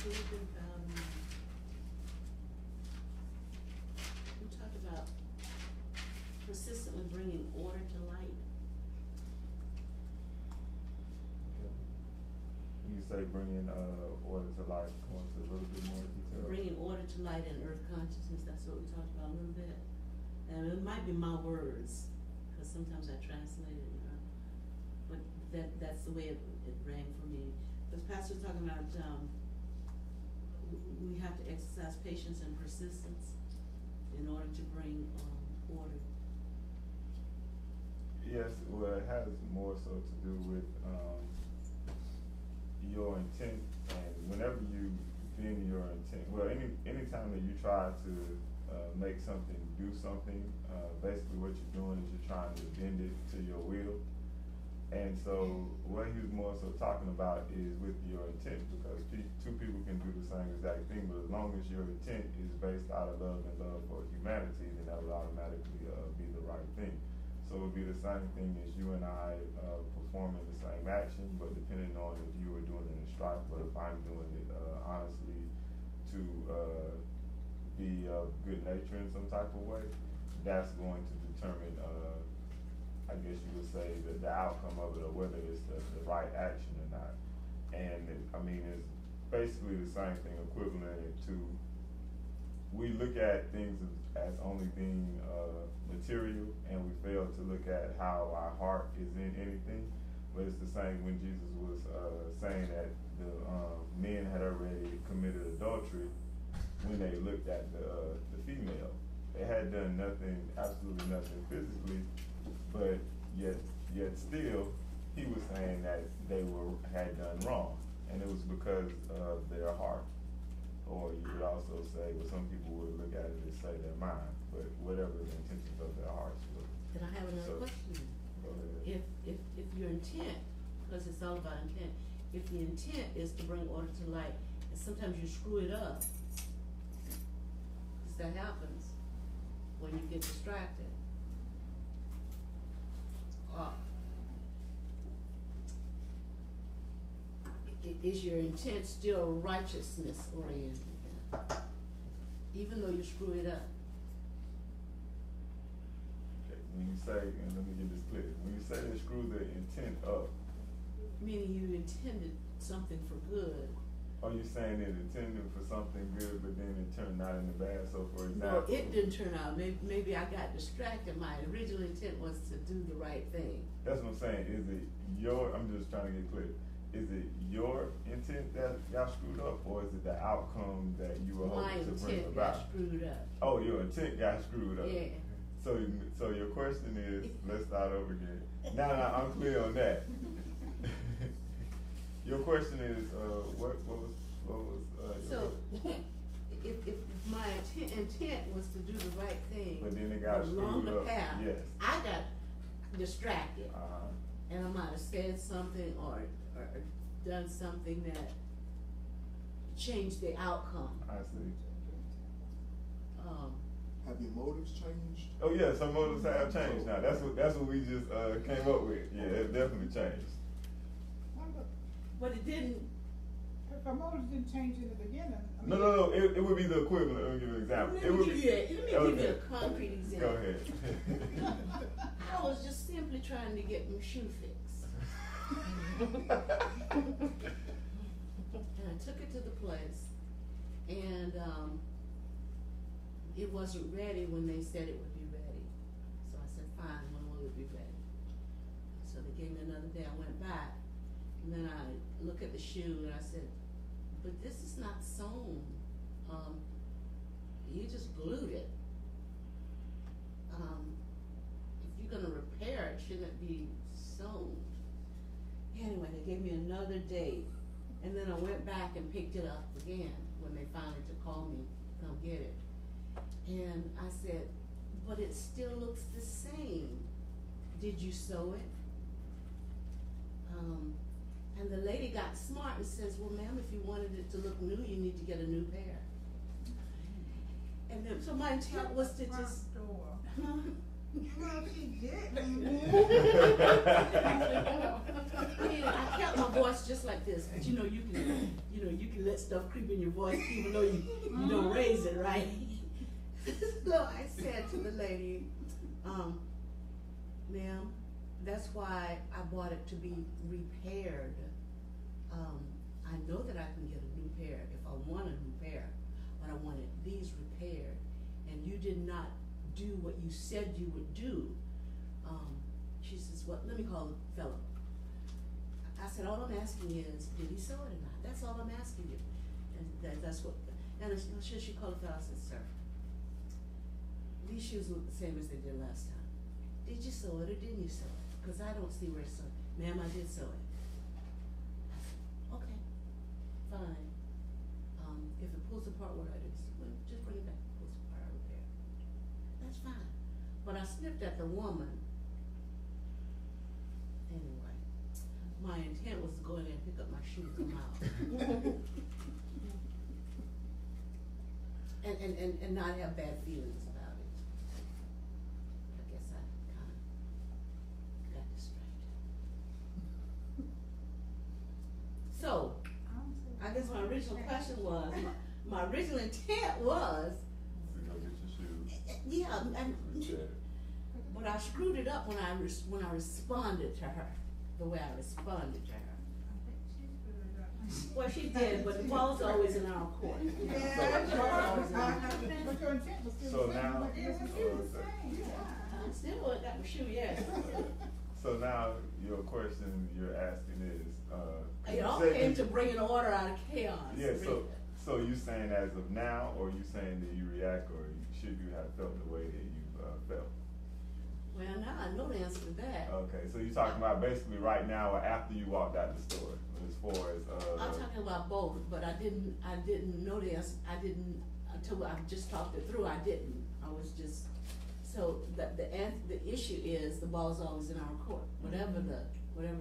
we talked about persistently bringing order to light. You say bringing order to life, go into a little bit more detail. Bringing order to light and earth consciousness, that's what we talked about a little bit. And it might be my words, because sometimes I translate it, but that's the way it rang for me. Because Pastor's talking about we have to exercise patience and persistence in order to bring order. Yes, well, it has more so to do with your intent, and whenever you bend your intent, well, anytime that you try to make something do something, basically what you're doing is you're trying to bend it to your will. And so what he was more so talking about is with your intent, because two people can do the same exact thing, but as long as your intent is based out of love and love for humanity, then that would automatically be the right thing. So it would be the same thing as you and I performing the same action, but depending on if you were doing it in strife, but if I'm doing it honestly to be of good nature in some type of way, that's going to determine I guess you would say the outcome of it, or whether it's the right action or not. And I mean, it's basically the same thing, equivalent to, we look at things as only being material, and we fail to look at how our heart is in anything. But it's the same when Jesus was saying that the men had already committed adultery when they looked at the female. They had done nothing, absolutely nothing physically, but yet still, he was saying that they had done wrong, and it was because of their heart. Or you could also say, well, some people would look at it and say their mind, but whatever the intentions of their hearts were. Then I have another question. If your intent, because it's all about intent, if the intent is to bring order to light, and sometimes you screw it up, because that happens when you get distracted. Is your intent still righteousness oriented, even though you screw it up? Okay. When you say, and let me get this clear, when you say to screw the intent up, meaning you intended something for good. Are you saying it intended for something good, but then it turned out in the bad? So, for example, no, it didn't turn out. Maybe I got distracted. My original intent was to do the right thing. That's what I'm saying. Is it your? I'm just trying to get clear. Is it your intent that got screwed up, or is it the outcome that you were hoping to bring about? My intent got screwed up. Oh, your intent got screwed up. Yeah. So your question is, let's start over again. Now I'm clear on that. Your question is, what was so if my intent was to do the right thing, but then it got along the up. path, yes. I got distracted, and I might have said something or done something that changed the outcome. I see. Have your motives changed? Oh yeah, some motives have changed now. That's what we just came up with. Yeah, it definitely changed. But it didn't. If our motives didn't change in the beginning. No. It would be the equivalent. Let me give you an example. Let me give you a concrete example. Go ahead. I was just simply trying to get my shoe fixed. And I took it to the place, and it wasn't ready when they said it would be ready. So I said, fine, when will it be ready? So they gave me another day. I went back, and then I looked at the shoe, and I said, but this is not sewn. You just glued it. If you're going to repair it, shouldn't it be sewn? Anyway, they gave me another date, and then I went back and picked it up again when they finally to call me to come get it. And I said, but it still looks the same. Did you sew it? And the lady got smart and says, well, ma'am, if you wanted it to look new, you need to get a new pair. And then, so my intent was to just... Well, she did. I kept my voice just like this, but you know you can let stuff creep in your voice even though you don't raise it, right? So I said to the lady, ma'am, that's why I bought it to be repaired. I know that I can get a new pair if I want a new pair, but I wanted these repaired, and you did not do what you said you would do. She says, well, let me call the fellow. I said, all I'm asking is, did he sew it or not? That's all I'm asking you. And that's what, and she called the fellow. I said, sir, these shoes look the same as they did last time. Did you sew it or didn't you sew it? Because I don't see where it's sewn. Ma'am, I did sew it. I said, okay, fine. If it pulls apart what I do, well, just bring it back. It pulls apart, I repair. That's fine. But I sniffed at the woman. Anyway, my intent was to go in there and pick up my shoe and come out. and not have bad feelings about it. I guess I kind of got distracted. So, I guess my original question was, my original intent was, To go get your shoes. yeah, Reset. but I screwed it up when I responded to her, the way I responded to her. Well, she did, but the ball's always in our court. But your intent was still So the same. now- It was still the same, I still got my shoe, yes. So now, your question you're asking is, It all say- came to bringing order out of chaos. Yeah, really. so you saying as of now, or you saying that you react, or should you have felt the way that you felt? Well, now I know the answer to that. Okay, so you're talking about basically right now or after you walked out the store, as far as, I'm talking about both, but I didn't know the answer. I didn't, until I just talked it through, I didn't. I was just, so the issue is, the ball's always in our court. Whatever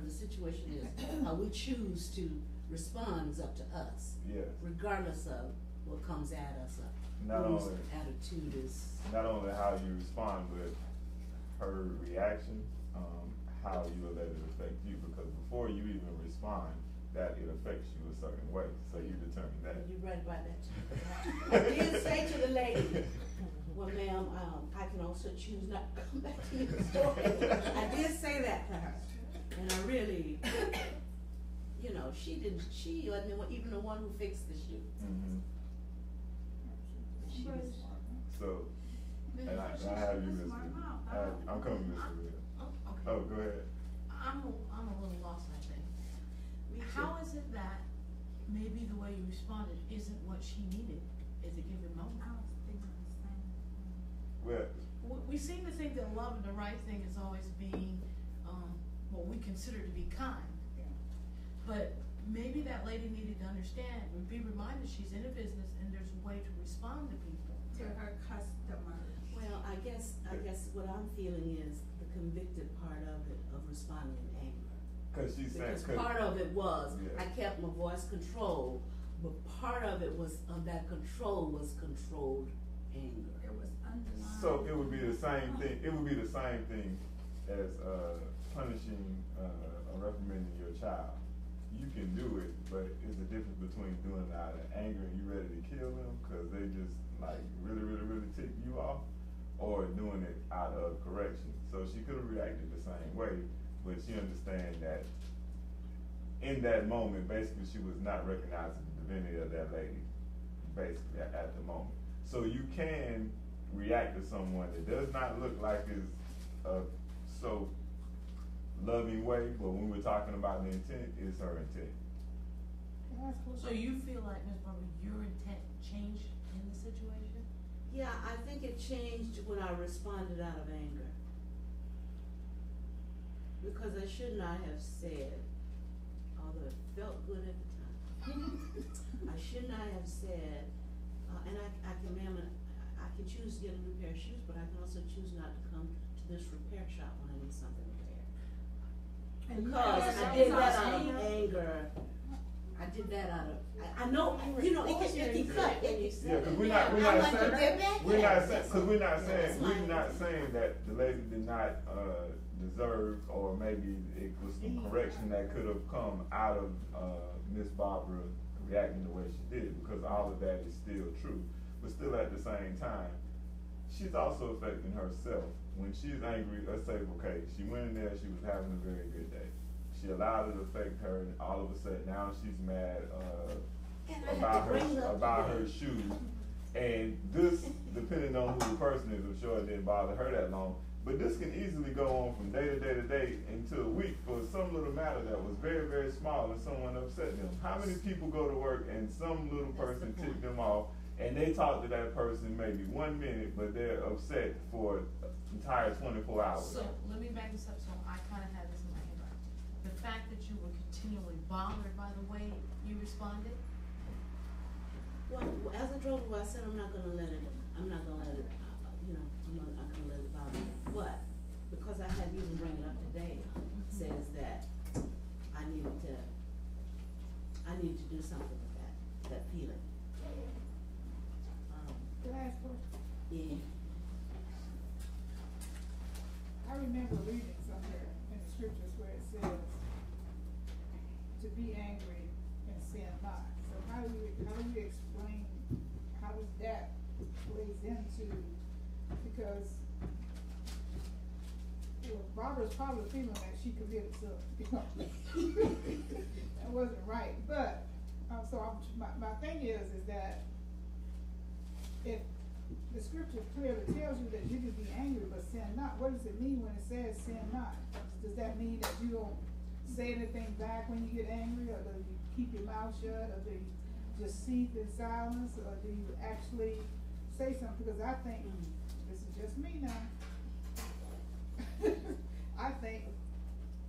the situation is, how we choose to respond is up to us, yes, regardless of what comes at us. Not Whose only- attitude is. not only how you respond, but her reaction, how you will let it affect you, because before you even respond, that it affects you a certain way, so you determine that. You're right about that too. I did say to the lady, well, ma'am, I can also choose not to come back to your store. I did say that to her, and I really, she wasn't even the one who fixed the shoe. Mhm. She was, So, and I have you, Ms. Lee. I'm coming, Ms. Lee. Okay. Oh, go ahead. I'm a little lost, I think. me too. How is it that maybe the way you responded isn't what she needed at a given moment? Well, We seem to think that love and the right thing is always being, what we consider to be kind. Yeah. But maybe that lady needed to understand and be reminded she's in a business and there's a way to respond to people. To her customers. Well, I guess what I'm feeling is the convicted part of it, of responding in anger. cause she's saying, Because part of it was, Yeah. I kept my voice controlled, but part of it was, of that control was controlled anger. It was underlined. so it would be the same thing, as, punishing, or reprimanding your child. You can do it, but it's the difference between doing it out of anger and you ready to kill them, cause they just like really tick you off, or doing it out of correction. So she could've reacted the same way, but she understand that in that moment, basically she was not recognizing the divinity of that lady, basically at the moment. So you can react to someone that does not look like it's a so loving way, but when we're talking about the intent, it's her intent. Can I ask a So question? you feel like, Ms. Barber, your intent changed in the situation? Yeah, I think it changed when I responded out of anger. Because I should not have said, although it felt good at the time, I should not have said, and I can, ma'am, I can choose to get a new pair of shoes, but I can also choose not to come to this repair shop when I need something repaired. And you Because guys I did saw that out of anger. anger. I I did that out of, I know, you know, it can cut. Yeah, cause we're not I'm like, saying, they're back we're there. not saying, cause we're not saying, That's we're fine. not saying that the lady did not, deserve, or maybe it was some correction that could have come out of, Miss Barbara reacting the way she did, because all of that is still true. But still at the same time, she's also affecting herself. When she's angry, let's say, okay, she went in there, she was having a very good day. She allowed it to affect her, and all of a sudden now she's mad, And I had about to bring it up her today. shoes. And this, depending on who the person is, I'm sure it didn't bother her that long. But this can easily go on from day to day to day into a week for some little matter that was very, very small and someone upset them. How many people go to work and some little That's person the ticked point. them off and they talk to that person maybe 1 minute, but they're upset for the entire 24 hours? So, let me back this up, so I kinda had this in my head, right? The fact that you were continually bothered by the way you responded, Well, as I drove away, I said, I'm not gonna let it, you know, I'm not gonna let it bother me. But, because I hadn't even bring it up today, says that I need to do something with that feeling. Can I ask a question? Yeah. I remember reading somewhere in the scriptures where it says to be angry and sin not. So how do you explain, how does that plays into, because well, Barbara's probably feeling that she committed something. That wasn't right, but, my thing is that if the scripture clearly tells you that you can be angry but sin not, what does it mean when it says sin not? Does that mean that you don't say anything back when you get angry, or do you keep your mouth shut, or do you just seethe in silence, or do you actually say something? Because I think, this is just me now, I think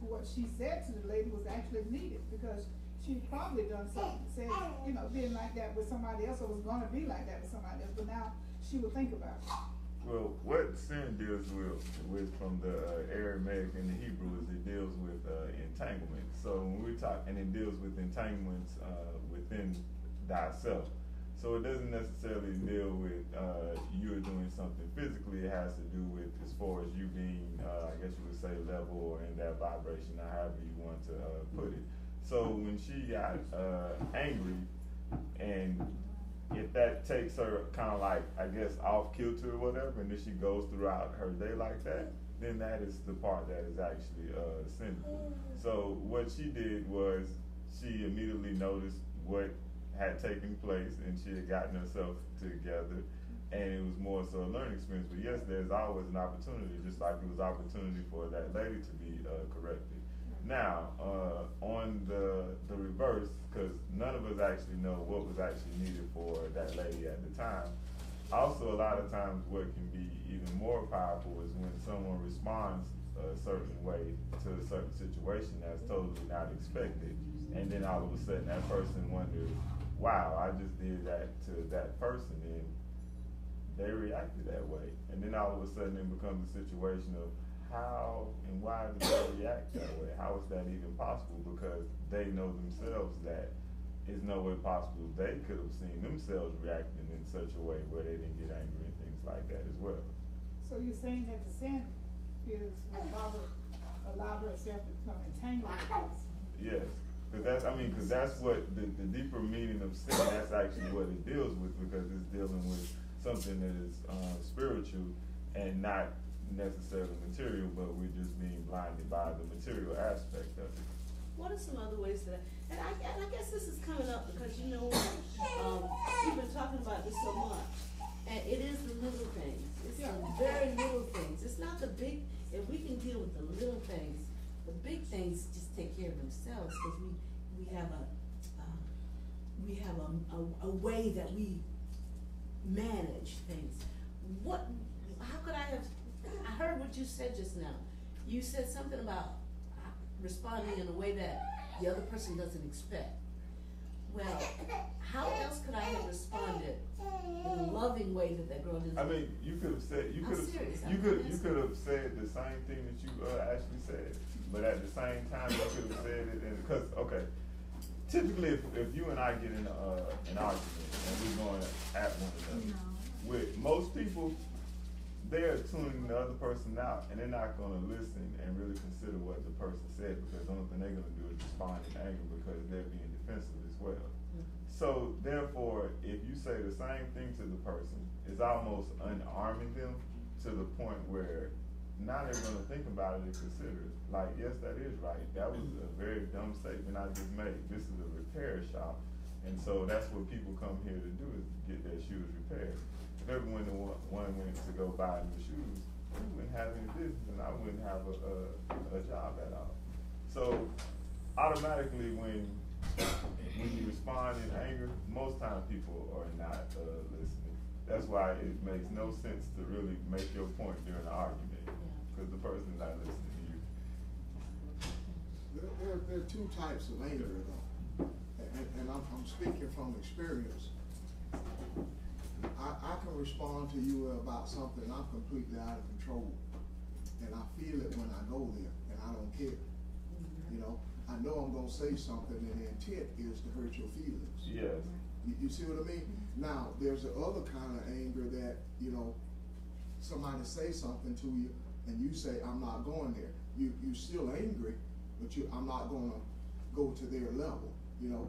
what she said to the lady was actually needed, because she probably done something, said, you know, being like that with somebody else, or was gonna be like that with somebody else, but now she would think about it. Well, what sin deals with from the Aramaic and the Hebrew is it deals with entanglement. So when we talk, and it deals with entanglements within thyself. So it doesn't necessarily deal with you're doing something physically. It has to do with as far as you being, I guess you would say, level or in that vibration, or however you want to put it. So when she got angry, and if that takes her kind of like, I guess, off kilter or whatever, and then she goes throughout her day like that, then that is the part that is actually sinful. So what she did was she immediately noticed what had taken place, and she had gotten herself together, and it was more so a learning experience. But yes, there's always an opportunity, just like it was opportunity for that lady to be corrected. Now, on the reverse, because none of us actually know what was actually needed for that lady at the time. Also, a lot of times what can be even more powerful is when someone responds a certain way to a certain situation that's totally not expected. And then all of a sudden that person wonders, wow, I just did that to that person, and they reacted that way. And then all of a sudden it becomes a situation of how and why did they react that way? How is that even possible? Because they know themselves that it's no way possible they could have seen themselves reacting in such a way where they didn't get angry and things like that as well. So you're saying that the sin is when Barbara allowed herself to become entangled with this? Yes, because that's what the deeper meaning of sin, that's actually what it deals with, because it's dealing with something that is spiritual and not necessarily material, but we're just being blinded by the material aspect of it. What are some other ways that, and I guess this is coming up because, you know, we've been talking about this so much, and it is the little things. It's the very little things. It's not the big, if we can deal with the little things, the big things just take care of themselves, because we have a way that we manage things. How could I heard what you said just now. You said something about responding in a way that the other person doesn't expect. Well, how else could I have responded in a loving way that girl didn't? I mean, you could have said, you could have said the same thing that you actually said, but at the same time you could have said it, because okay, typically if you and I get in an argument and we're going at one another, No. with most people, they're tuning the other person out and they're not gonna listen and really consider what the person said, because the only thing they're gonna do is respond in anger because they're being defensive as well. So therefore, if you say the same thing to the person, it's almost unarming them to the point where now they're gonna think about it and consider it. Like, yes, that is right. That was a very dumb statement I just made. This is a repair shop. And so that's what people come here to do, is get their shoes repaired. If everyone one went to go buy new shoes, we wouldn't have any business and I wouldn't have a job at all. So automatically when you respond in anger, most times people are not listening. That's why it makes no sense to really make your point during an argument, because the person's not listening to you. There are two types of anger though, and I'm speaking from experience. I can respond to you about something I'm completely out of control, and I feel it when I go there, and I don't care. You know, I know I'm gonna say something, and the intent is to hurt your feelings. Yes. You see what I mean? Now, there's the other kind of anger that, you know, somebody say something to you, and you say, I'm not going there. You still angry, but I'm not gonna go to their level, you know.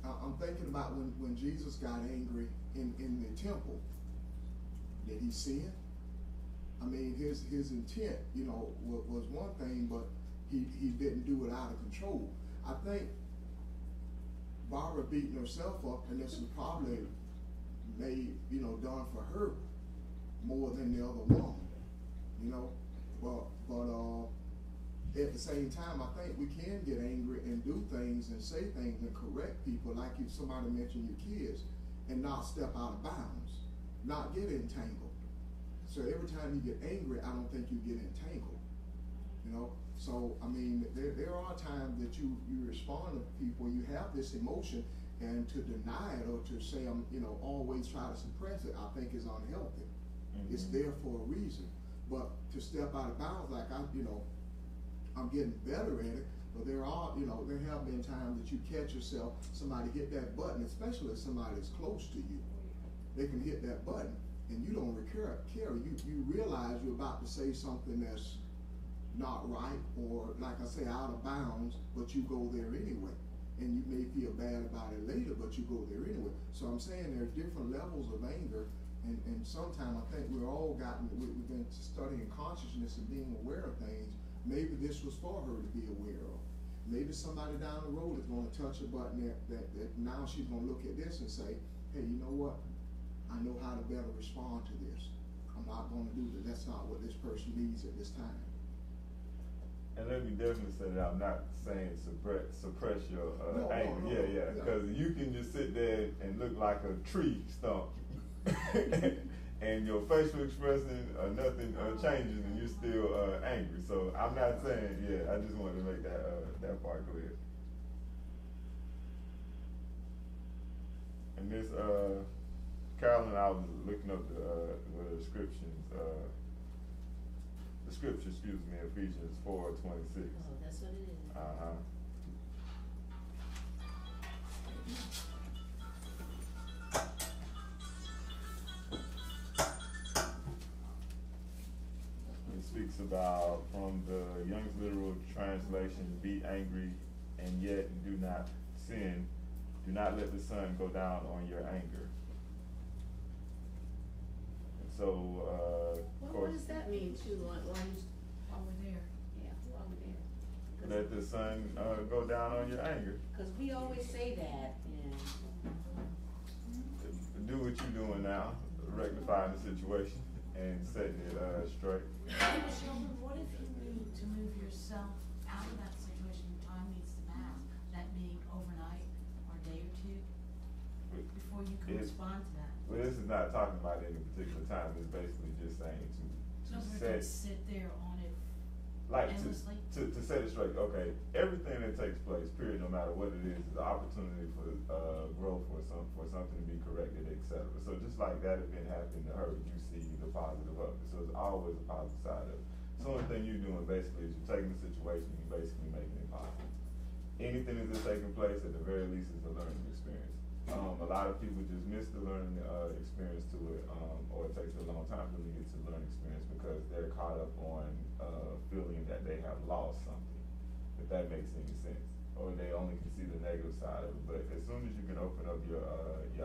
I'm thinking about when Jesus got angry in the temple. Did he sin? I mean, his intent, you know, was one thing, but he didn't do it out of control. I think Barbara beating herself up, and this is probably made, you know, done for her more than the other woman, you know. But at the same time, I think we can get angry and do things and say things and correct people, like if somebody mentioned your kids, and not step out of bounds, not get entangled. So every time you get angry, I don't think you get entangled, you know. So, I mean, there are times that you respond to people, you have this emotion, and to deny it or to say, you know, always try to suppress it, I think is unhealthy. Mm-hmm. It's there for a reason. But to step out of bounds, like I'm getting better at it, but there have been times that you catch yourself, somebody hit that button, especially if somebody's close to you. They can hit that button, and you don't care. You realize you're about to say something that's not right, or like I say, out of bounds, but you go there anyway. And you may feel bad about it later, but you go there anyway. So I'm saying there's different levels of anger, and sometimes I think we've been studying consciousness and being aware of things. Maybe this was for her to be aware of. Maybe somebody down the road is going to touch a button that now she's going to look at this and say, hey, you know what? I know how to better respond to this. I'm not going to do that. That's not what this person needs at this time. And let me definitely say that I'm not saying suppress your anger. No. Yeah. Because you can just sit there and look like a tree stump, and your facial expression or nothing changes, and you're still angry. So I'm not saying. Yeah, I just wanted to make that part clear. And Miss Carolyn, I was looking up the descriptions. The scripture, Ephesians 4:26. Oh, that's what it is. It speaks about, from the Young's Literal Translation, be angry and yet do not sin. Do not let the sun go down on your anger. So, of course, What does that mean too? While we're there. Yeah, while we're there. let the sun go down on your anger. Because we always say that, and Do what you're doing now, rectifying the situation and setting it straight. Children, what if you need to move yourself out of that situation, time needs to pass, that being overnight or a day or two, before you can respond to that? Well, this is not talking about any particular time. It's basically just saying to set, sit there on it like endlessly? to set it straight. Okay, everything that takes place, period, no matter what it is an opportunity for growth, for something to be corrected, etc. So just like that event happened to her, you see the positive of it. So it's always a positive side of it. So the only thing you're doing basically is you're taking the situation and you're basically making it positive. anything that's taking place, at the very least, is a learning experience. A lot of people just miss the learning experience to it, or it takes a long time for them to get to the learning experience because they're caught up on feeling that they have lost something, if that makes any sense. Or they only can see the negative side of it. But as soon as you can open up your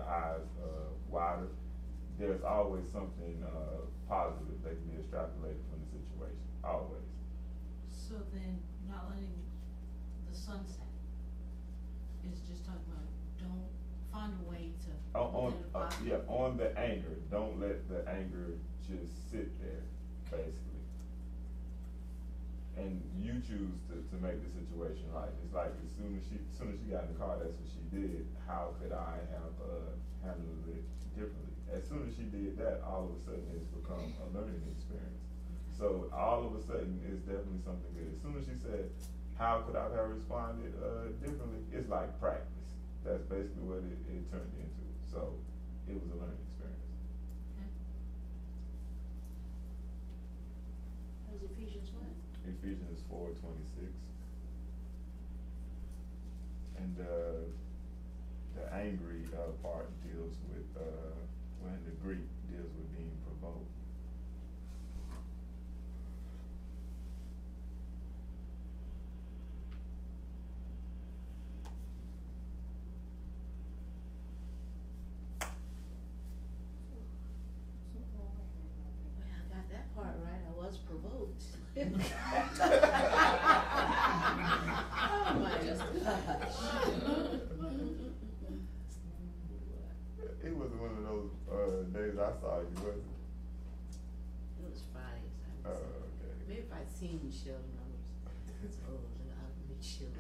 eyes wider, there's always something positive that can be extrapolated from the situation. Always. So then, not letting the sunset is just talking about don't find a way to. On the anger. Don't let the anger just sit there, basically. And you choose to make the situation right. It's like as soon as she got in the car, that's what she did. How could I have handled it differently? As soon as she did that, all of a sudden it's become a learning experience. So all of a sudden it's definitely something good. As soon as she said, how could I have responded differently? It's like practice. That's basically what it turned into. So it was a learning experience. Okay. That was Ephesians what? Ephesians 4:26. And the angry part deals with, when the Greek deals with being provoked. Well, I got that part right. I was provoked. Oh my gosh. It was one of those days I saw you, wasn't it? It was Fridays. I was, Okay. maybe if I'd seen you, Sheldon, I was, oh, I would be Sheldon.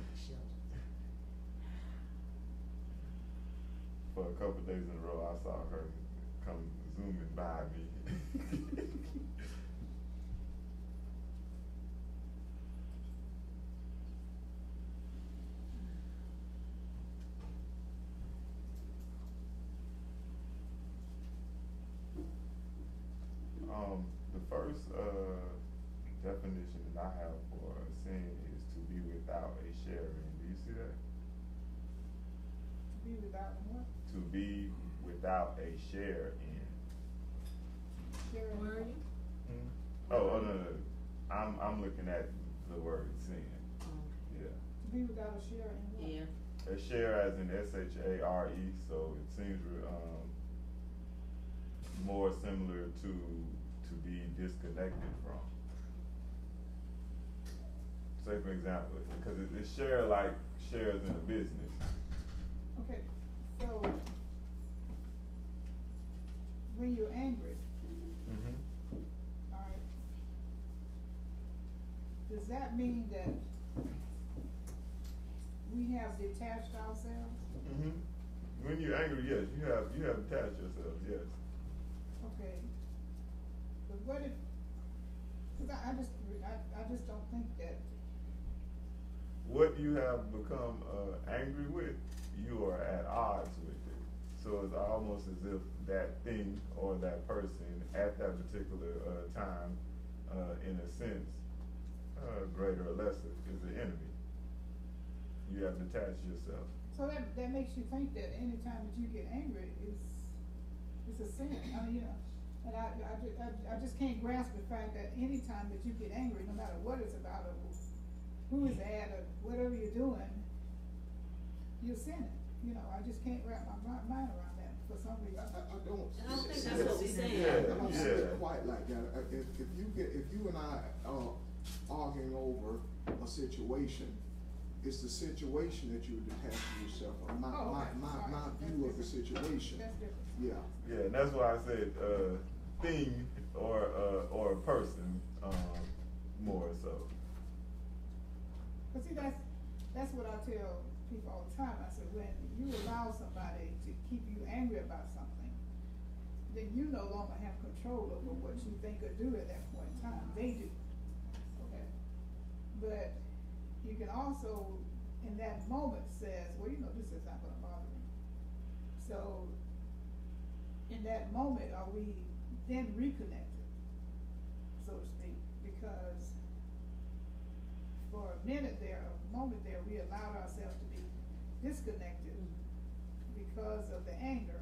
For a couple of days in a row, I saw her come zooming by me. The first definition that I have for sin is to be without a sharing. Do you see that? Be without what? To be without a share in. Sharing. Where are you? Oh no. I'm looking at the word sin. Yeah. To be without a share in what? Yeah. A share as in SHARE, so it seems more similar to be disconnected from. Say for example, because it's share like shares in a business. Okay, so when you're angry, all right, does that mean that we have detached ourselves? When you're angry, yes, you have detached yourself, yes. Okay, but what if? Because I just don't think that. What you have become angry with, you are at odds with it. So it's almost as if that thing or that person at that particular time, in a sense, greater or lesser, is the enemy. You have detached yourself. So that makes you think that any time that you get angry it's a sin. I mean, you know, and I just can't grasp the fact that any time that you get angry, no matter what it's about or who is at or whatever you're doing, you're sinning. You know, I just can't wrap my mind around that for some reason. I don't. And I don't think see that's it. what we're saying. I don't see Yeah. it quite like that. If you and I are arguing over a situation, it's the situation that you're detaching yourself from. My view of the situation. That's different. Yeah. Yeah, and that's why I said thing or a person, more so. But see, that's what I tell people all the time. I said, when you allow somebody to keep you angry about something, then you no longer have control over what you think or do at that point in time. They do. Okay. But you can also, in that moment, says, well, you know, this is not going to bother me. So, in that moment, are we then reconnected, so to speak? Because for minute there, a moment there, we allowed ourselves to be disconnected because of the anger.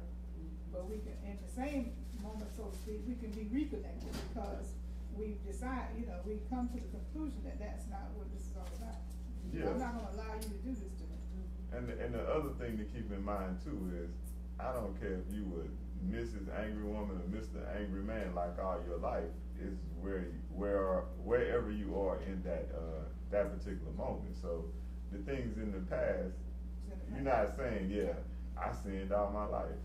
But we can, in the same moment, so to speak, we can be reconnected because we decide, you know, we come to the conclusion that that's not what this is all about. Yeah. I'm not gonna allow you to do this to me. And the other thing to keep in mind too is, I don't care if you were Mrs. Angry Woman or Mr. Angry Man like all your life, is wherever you are in that particular moment. So the things in the past, you're not saying, yeah, I sinned all my life.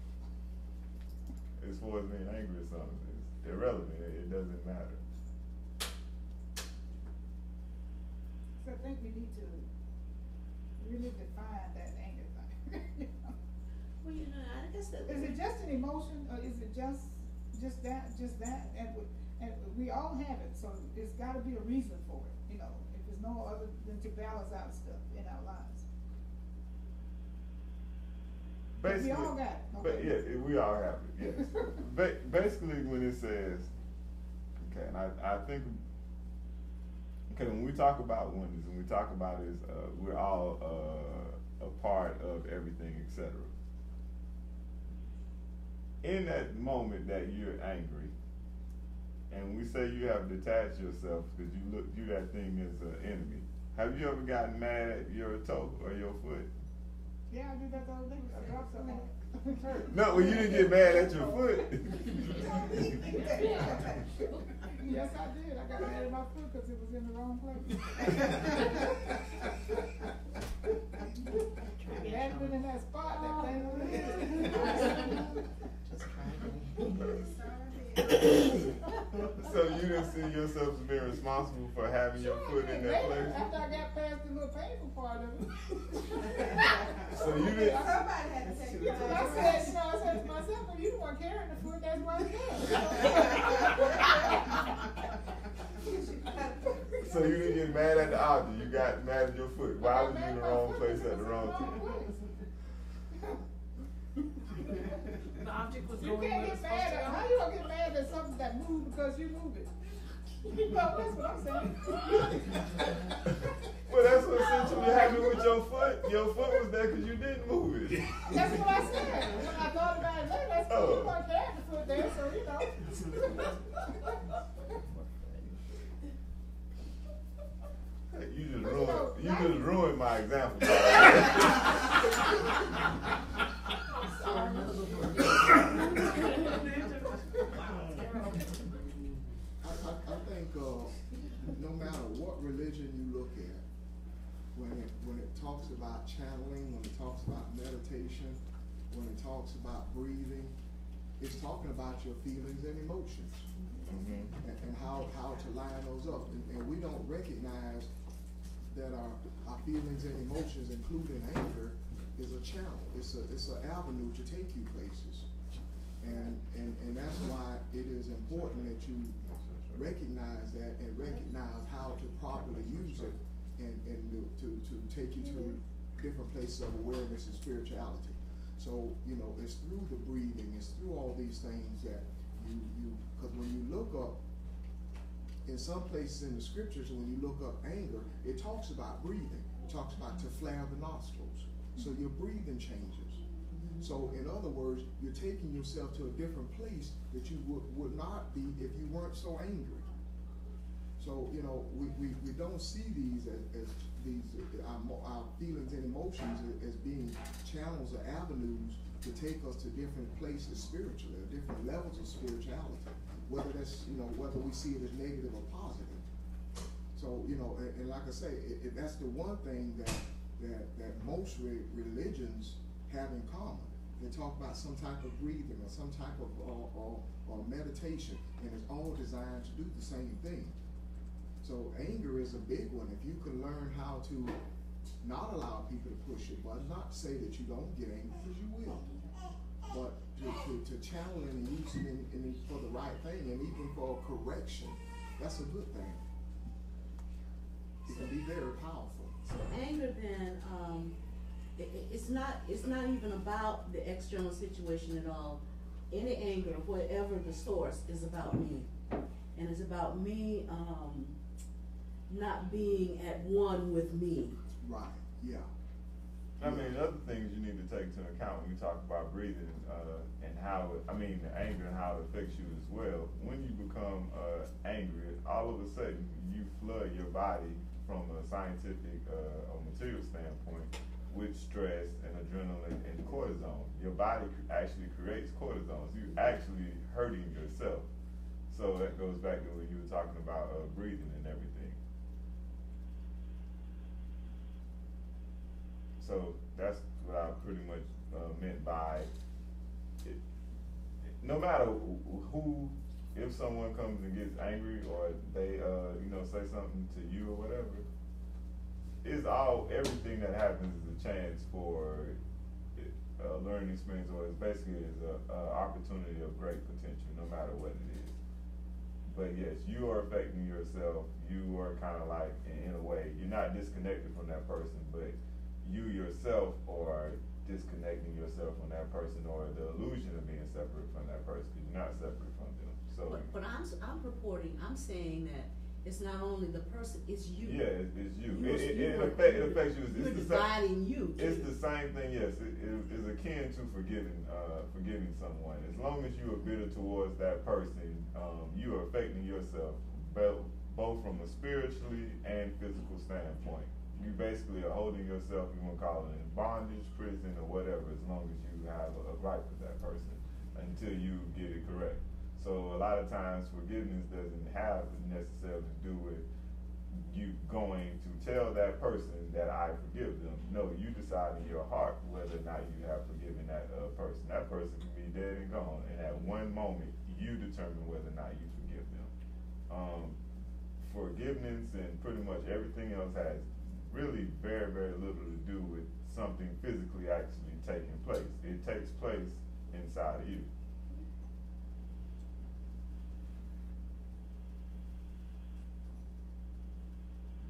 As far as being angry or something, it's irrelevant. It doesn't matter. So I think we need to really define that anger thing. Well, you know, I guess that. Is it just an emotion, or is it just that, and we all have it, so there's gotta be a reason for it, you know, if there's no other than to balance out stuff in our lives. But we all got it, But okay? yeah, we all have it, yes. Basically, when it says, okay, and I think, okay, when we talk about oneness, and we talk about is we're all a part of everything, etc. In that moment that you're angry, and we say you have detached yourself because you view that thing as an enemy, have you ever gotten mad at your toe or your foot? Yeah, I do that the whole day, I drop something. No, well, you didn't get mad at your foot. Yes, I did. I got mad at my foot because it was in the wrong place. If it hadn't been in that spot, that thing would have. So you didn't see yourself as being responsible for having your foot in that place? After I got past the little painful part of it. So you didn't. Somebody had to take it. I said to myself, well, you the one carrying the foot, that's why it's So you didn't get mad at the object, you got mad at your foot. Why was you in the wrong place at the wrong time? The object was You going can't where get it's mad supposed to at, go. how you gonna get mad at something that moved because you moved it? Well, that's what I'm saying. Well, that's what essentially happened with your foot. Your foot was there because you didn't move it. That's what I said. When I thought about it later, I said, you weren't carrying the foot there, so you know. You just ruined my example. I think no matter what religion you look at, when it talks about channeling, when it talks about meditation, when it talks about breathing, it's talking about your feelings and emotions. Mm-hmm. And how to line those up. And we don't recognize that our feelings and emotions, including anger, is a channel. It's an avenue to take you places. And that's why it is important that you recognize that and recognize how to properly use it and to take you to different places of awareness and spirituality. So, you know, it's through the breathing, it's through all these things that because when you look up, in some places in the scriptures, when you look up anger, it talks about breathing. It talks about to flare the nostrils. So your breathing changes. So in other words, you're taking yourself to a different place that you would not be if you weren't so angry. So, you know, we don't see these as these our feelings and emotions as being channels or avenues to take us to different places spiritually, or different levels of spirituality. Whether that's, you know, whether we see it as negative or positive. So, you know, and like I say, that's the one thing that most religions have in common. They talk about some type of breathing or some type of or meditation, and it's all designed to do the same thing. So anger is a big one. If you can learn how to not allow people to push your buttons, not to say that you don't get angry, because you will, but to channel it and use it in for the right thing, and even for correction, that's a good thing. It can be very powerful. So anger then, it's not even about the external situation at all. Any anger, whatever the source, is about me. And it's about me not being at one with me. Right, yeah. I mean, other things you need to take into account when you talk about breathing, and how it, I mean, the anger and how it affects you as well. When you become angry, all of a sudden you flood your body from a scientific or material standpoint with stress and adrenaline and cortisone. Your body actually creates cortisone, so you're actually hurting yourself. So that goes back to when you were talking about breathing and everything. So that's what I pretty much meant by it. No matter who, if someone comes and gets angry or they, say something to you or whatever, everything that happens is a chance for a learning experience, or it's basically is a opportunity of great potential, no matter what it is. But yes, you are affecting yourself. You are kind of like, in a way, you're not disconnected from that person, but you yourself are disconnecting yourself from that person, or the illusion of being separate from that person, because you're not separate from them. So, but I'm saying that it's not only the person, it's you. Yeah, it's you. It affects you. You're dividing you too. It's the same thing. Yes, it is akin to forgiving someone. As long as you are bitter towards that person, you are affecting yourself, both from a spiritually and physical standpoint. You basically are holding yourself, you want to call it in bondage, prison, or whatever, as long as you have a gripe with that person until you get it correct. So a lot of times forgiveness doesn't have necessarily to do with you going to tell that person that I forgive them. No, you decide in your heart whether or not you have forgiven that person. That person can be dead and gone, and at one moment you determine whether or not you forgive them. Forgiveness and pretty much everything else has really very, very little to do with something physically actually taking place. It takes place inside of you.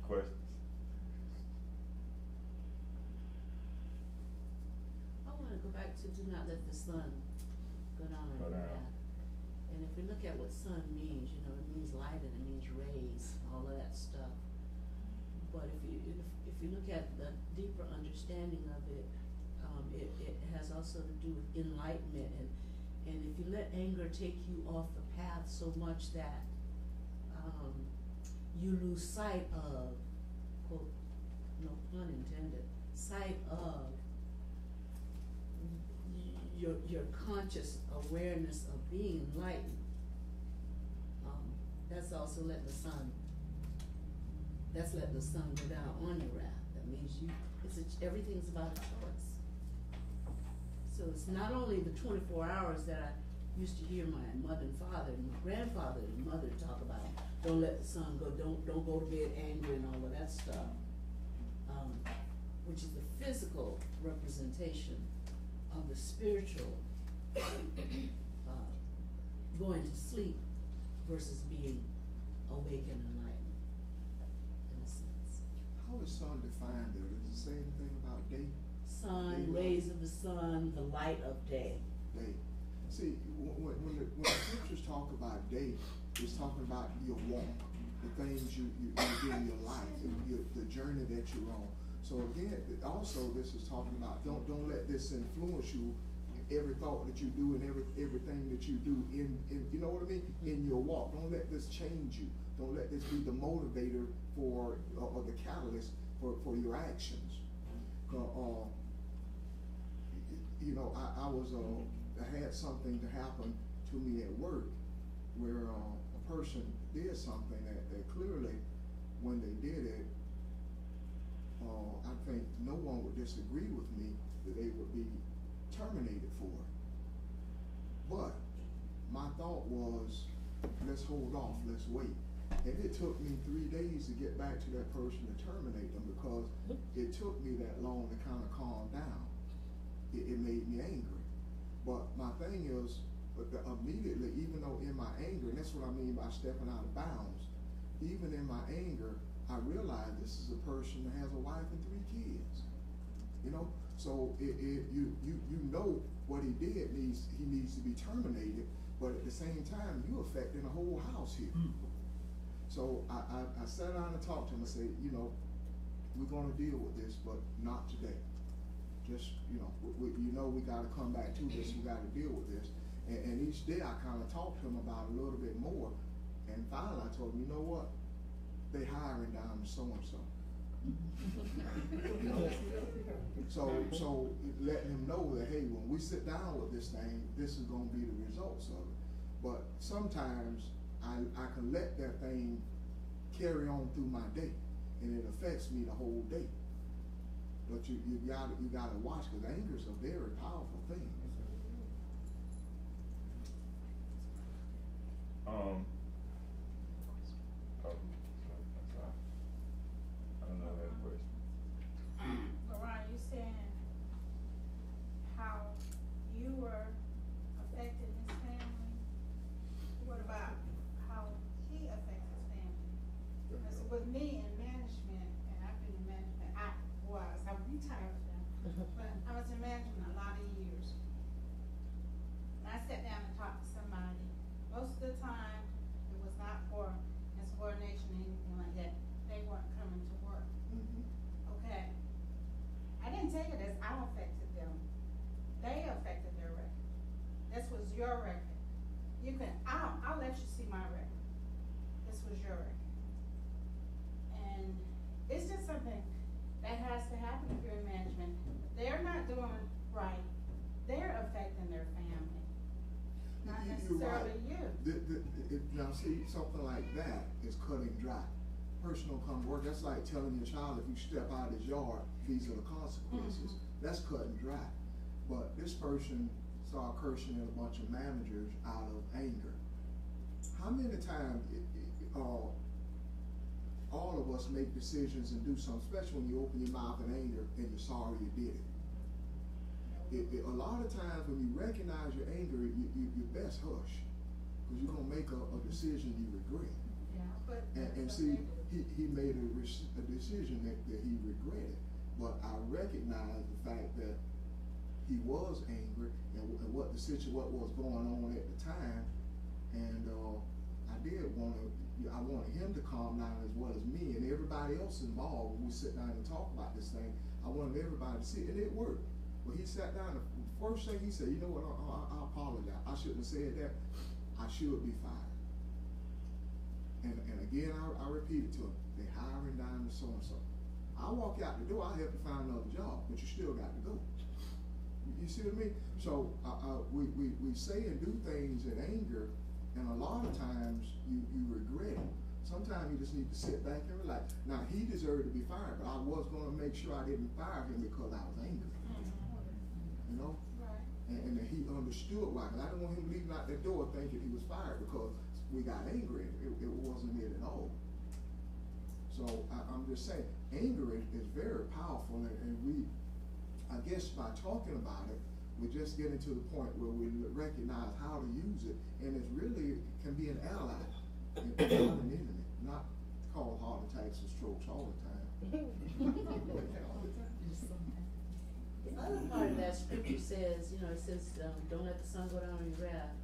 Questions? I want to go back to do not let the sun go down on your path. And if we look at what sun means, it means light and it means rays, all of that stuff. But if you look at the deeper understanding of it, it has also to do with enlightenment, and if you let anger take you off the path so much that you lose sight of, quote, no pun intended, sight of your conscious awareness of being enlightened, that's also letting the sun go down on your wrath. That means everything's about a choice. So it's not only the 24 hours that I used to hear my mother and father and my grandfather and mother talk about. Don't let the sun go, don't go to bed angry and all of that stuff. Which is the physical representation of the spiritual going to sleep versus being awake and enlightened, in a sense. How is sun defined there? Does it say anything about day? Sun, rays of the sun, the light of day. Day. See, when the scriptures talk about day, it's talking about your walk, the things you do in your life, the journey that you're on. So again, also this is talking about don't let this influence you, every thought that you do and everything that you do in you know what I mean, in your walk. Don't let this change you. Don't let this be the motivator for or the catalyst for your actions. I had something to happen to me at work where a person did something that clearly, when they did it, I think no one would disagree with me that they would be terminated for it. But my thought was, let's hold off, let's wait. And it took me 3 days to get back to that person to terminate them, because it took me that long to kind of calm down. It made me angry. But my thing is, immediately, even though in my anger, and that's what I mean by stepping out of bounds, even in my anger, I realized this is a person that has a wife and 3 kids. So you know what he did he needs to be terminated, but at the same time, you affecting the whole house here. So I sat down and talked to him. I said, you know, we're gonna deal with this, but not today. Just, you know, we gotta come back to this, we gotta deal with this. And each day I kinda talked to him about it a little bit more. And finally I told him, you know what? They hiring down to so-and-so. You know? So letting him know that, hey, when we sit down with this thing, this is gonna be the results of it. But sometimes I can let that thing carry on through my day, and it affects me the whole day. But you gotta watch, because anger is a very powerful thing. I don't know that question. Mariah, you saying how you were affecting his family? What about how he affects his family? Because with me in management, and I've been in management, I'm retired now, but I was in management a lot of years. When I sat down and talked to somebody, most of the time, it was not for insubordination or anything like that. They weren't coming to work. Okay. I didn't take it as I affected them. They affected their record. This was your record. I'll let you see my record. This was your record. And it's just something that has to happen if you're in management. If they're not doing right, they're affecting their family. Not necessarily you. Now see, something like that is cutting dry. Person don't come to work. That's like telling your child, if you step out of his yard, these are the consequences. That's cutting dry. But this person started cursing at a bunch of managers out of anger. How many times all of us make decisions and do something, especially when you open your mouth in anger and you're sorry you did it. A lot of times when you recognize your anger, you best hush, because you're going to make a decision you regret. Yeah, but And see, he made a decision that he regretted. But I recognize the fact that he was angry and what was going on at the time. And I wanted him to calm down as well as me and everybody else involved when we sit down and talk about this thing. I wanted everybody to see it, and it worked. Well, he sat down, the first thing he said, you know what, I apologize. I shouldn't have said that. I should be fired. And again, I repeated to him, they hiring down to so-and-so. I walk out the door, I have to find another job, but you still got to go. You see what I mean? So we say and do things in anger, and a lot of times you regret it. Sometimes you just need to sit back and relax. Now, he deserved to be fired, but I was going to make sure I didn't fire him because I was angry. You know? right. And that he understood why. Because I didn't want him leaving out that door thinking he was fired because we got angry. It wasn't it at all. So I'm just saying, anger is very powerful, and we, I guess by talking about it, we're just getting to the point where we recognize how to use it, and it really can be an ally, and not an enemy, not cause heart attacks and strokes all the time. The other part of that scripture says, you know, it says, don't let the sun go down on your wrath.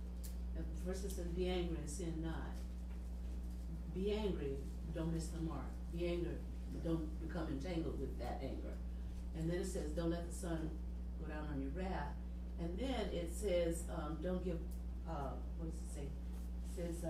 And first it says, be angry and sin not. Be angry, don't miss the mark. Be angry, don't become entangled with that anger. And then it says, don't let the sun go down on your wrath. And then it says, don't give, what does it say? It says,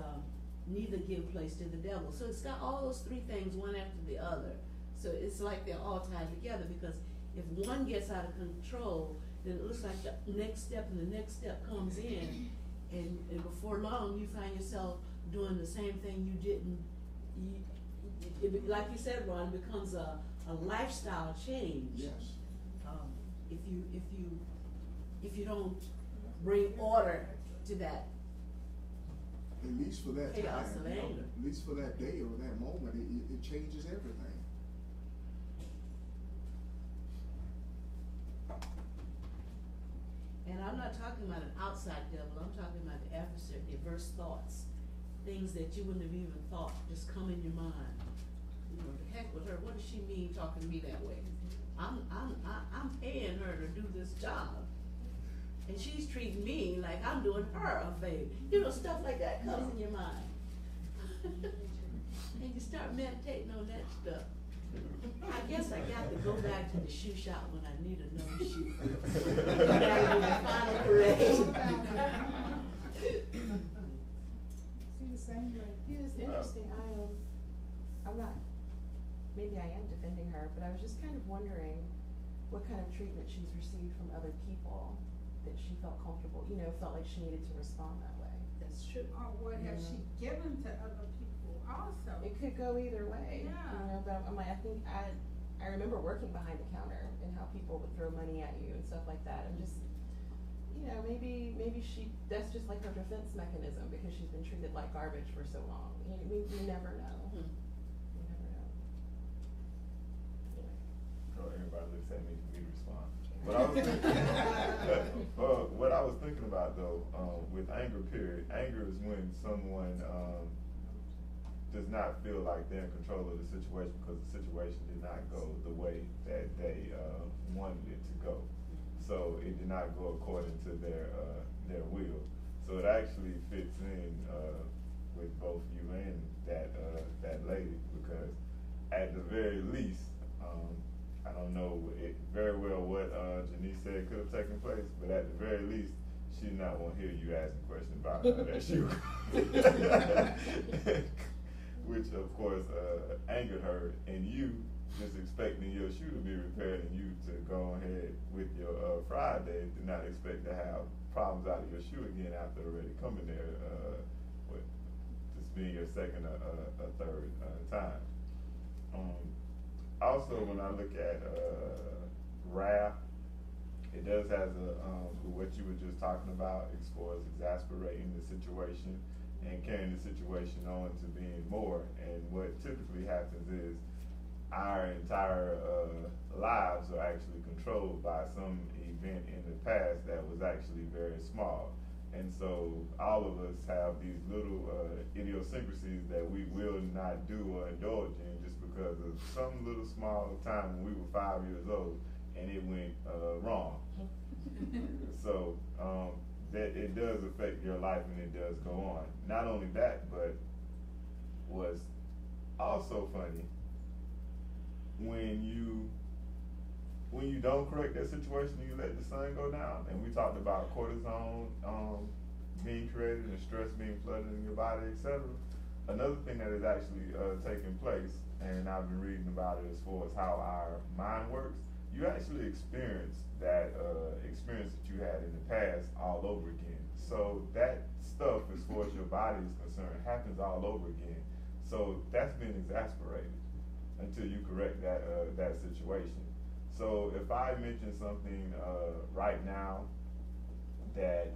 neither give place to the devil. So it's got all those three things, one after the other. So it's like they're all tied together, because if one gets out of control, then it looks like the next step and the next step comes in, and before long you find yourself doing the same thing you didn't. Like you said, Ron, it becomes a lifestyle change. Yes. If you don't bring order to that. At least for that Chaos time, of anger. at least for that day or that moment, it changes everything. And I'm not talking about an outside devil, I'm talking about the adversary, diverse thoughts, things that you wouldn't have even thought just come in your mind. You know, the heck with her, what does she mean talking to me that way? I'm paying her to do this job, and she's treating me like I'm doing her a favor. You know, stuff like that comes in your mind. and you start meditating on that stuff. I guess I got to go back to the shoe shop when I need another shoe. I gotta do the final correction. See the same way. Yeah, it's interesting. I'm not, maybe I am defending her, but I was just kind of wondering what kind of treatment she's received from other people that she felt comfortable, felt like she needed to respond that way. That's true. Or what has she given to other people also? It could go either way, Yeah. but I'm like, I remember working behind the counter and how people would throw money at you and stuff like that. I'm just, maybe that's just like her defense mechanism because she's been treated like garbage for so long. You never know. Hmm. You never know. Anyway. Oh, everybody looks at me for me to respond. But I was thinking, what I was thinking about though, with anger period, anger is when someone does not feel like they're in control of the situation because the situation did not go the way that they wanted it to go. So it did not go according to their will. So it actually fits in with both you and that lady because at the very least, I don't know very well what Janice said could have taken place, but at the very least, she did not want to hear you asking questions about that shoe. Which of course angered her, and you just expecting your shoe to be repaired and you to go ahead with your Friday, did not expect to have problems out of your shoe again after already coming there, with this being your second or third time. Also, when I look at wrath, it does have what you were just talking about as far as exasperating the situation and carrying the situation on to being more. And what typically happens is our entire lives are actually controlled by some event in the past that was actually very small. And so all of us have these little idiosyncrasies that we will not do or indulge in just because of some little small time when we were 5 years old and it went wrong. So that it does affect your life and it does go on. Not only that, but what's also funny, when you don't correct that situation, you let the sun go down. And we talked about cortisone being created and stress being flooded in your body, etc. Another thing that is actually taking place, and I've been reading about it as far as how our mind works, you actually experience that experience that you had in the past all over again. So that stuff, as far as your body is concerned, happens all over again. So that's been exasperated until you correct that situation. So if I mention something right now that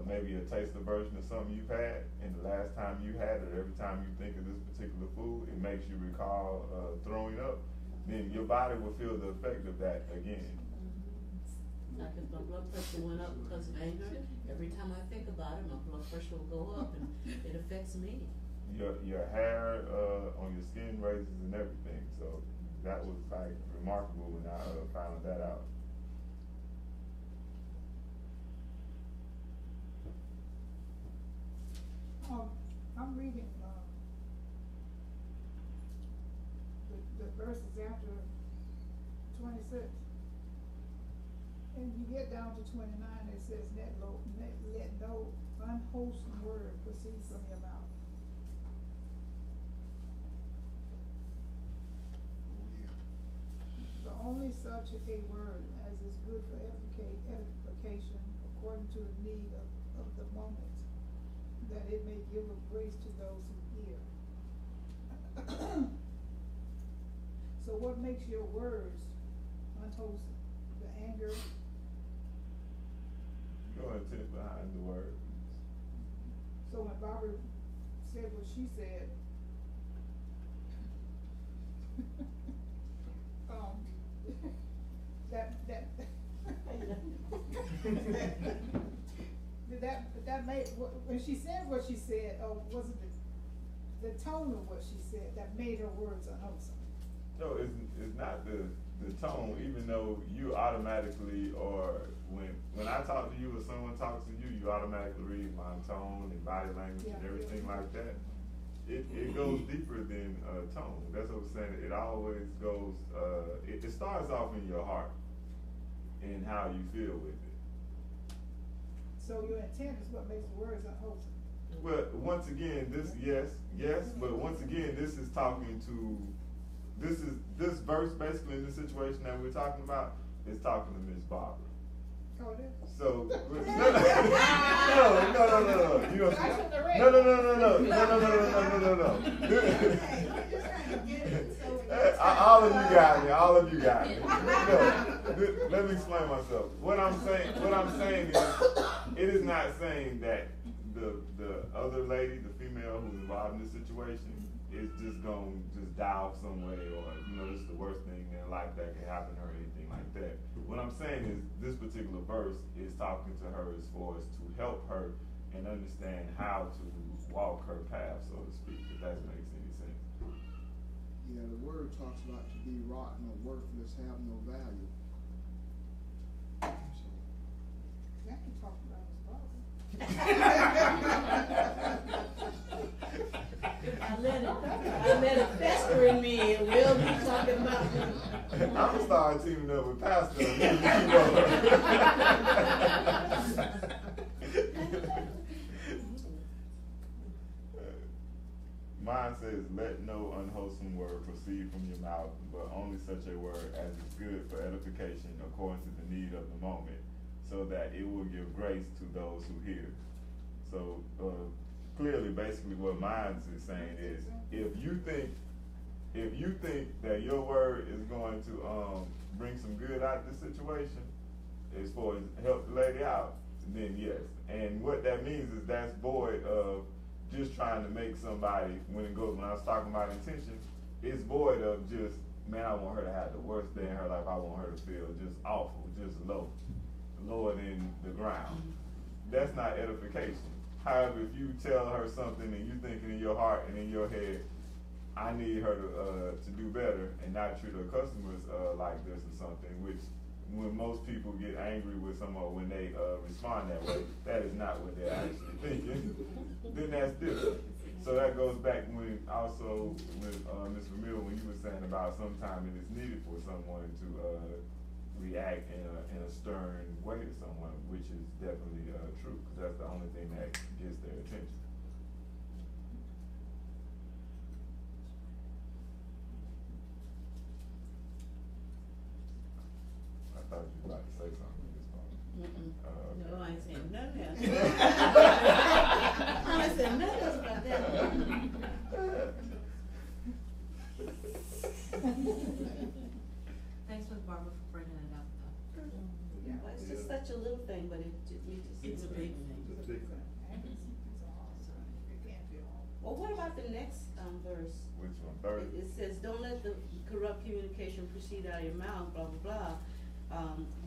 maybe a taster version of something you've had, and the last time you had it, every time you think of this particular food, it makes you recall throwing up, then your body will feel the effect of that again. Like if my blood pressure went up because of anger, every time I think about it, my blood pressure will go up and it affects me. Your hair on your skin raises and everything. So that was like remarkable when I found that out. I'm reading the verses after 26. And you get down to 29, it says, let no unwholesome word proceed from your mouth. The only such a word as is good for edification according to the need of the moment, that it may give a grace to those who hear. So what makes your words unwholesome? The anger? Your intent behind the word. So when Barbara said what she said, that made, when she said what she said, was it the tone of what she said that made her words unwholesome? No, it's not the tone, even though you automatically, or when I talk to you or someone talks to you, you automatically read my tone and body language and everything like that. it goes deeper than tone. That's what I'm saying. It always goes. It starts off in your heart and how you feel with it. So your intent is what makes the words unwholesome. But once again, yes, but once again, this is talking to, this verse basically in the situation that we're talking about is talking to Miss Barbara. Oh, it is? So, no. You know, I shouldn't have read no. All of you got me. No, let me explain myself. What I'm saying is, it is not saying that the other lady, the female who's involved in this situation, is just gonna just die off some way, or this is the worst thing in life that can happen to her, or anything like that. What I'm saying is, this particular verse is talking to her as far as to help her and understand how to walk her path, so to speak, if that makes any sense. Yeah, the word talks about to be rotten or worthless, have no value. So, That can talk about his problem. I let it fester in me, and we'll be talking about I'm gonna start teaming up with Pastor. Mine says, let no unwholesome word proceed from your mouth, but only such a word as is good for edification according to the need of the moment, so that it will give grace to those who hear. So clearly, basically what mine is saying is, if you think that your word is going to bring some good out of the situation, as far as help the lady out, then yes. And what that means is that's void of just trying to make somebody, when I was talking about intention, it's void of just, man, I want her to have the worst day in her life. I want her to feel just awful, just lower than the ground. That's not edification. However, if you tell her something and you thinking in your heart and in your head, I need her to do better and not treat her customers like this or something, which when most people get angry with someone when they respond that way, that is not what they're actually thinking. Then that's different. So that goes back when also with Ms. Vermeil, when you were saying about sometimes it is needed for someone to react in a stern way to someone, which is definitely true, because that's the only thing that gets their attention. I thought you were about to say something at this point. Okay. No, I ain't saying nothing else. I ain't saying nothing else about that. Thanks, Ms. Barbara, for bringing it up, though. Well, it's just such a little thing, but we just It's a big thing. It's awesome. It can't be all. Well, what about the next verse? Which one? 30? It says, don't let the corrupt communication proceed out of your mouth, blah, blah, blah.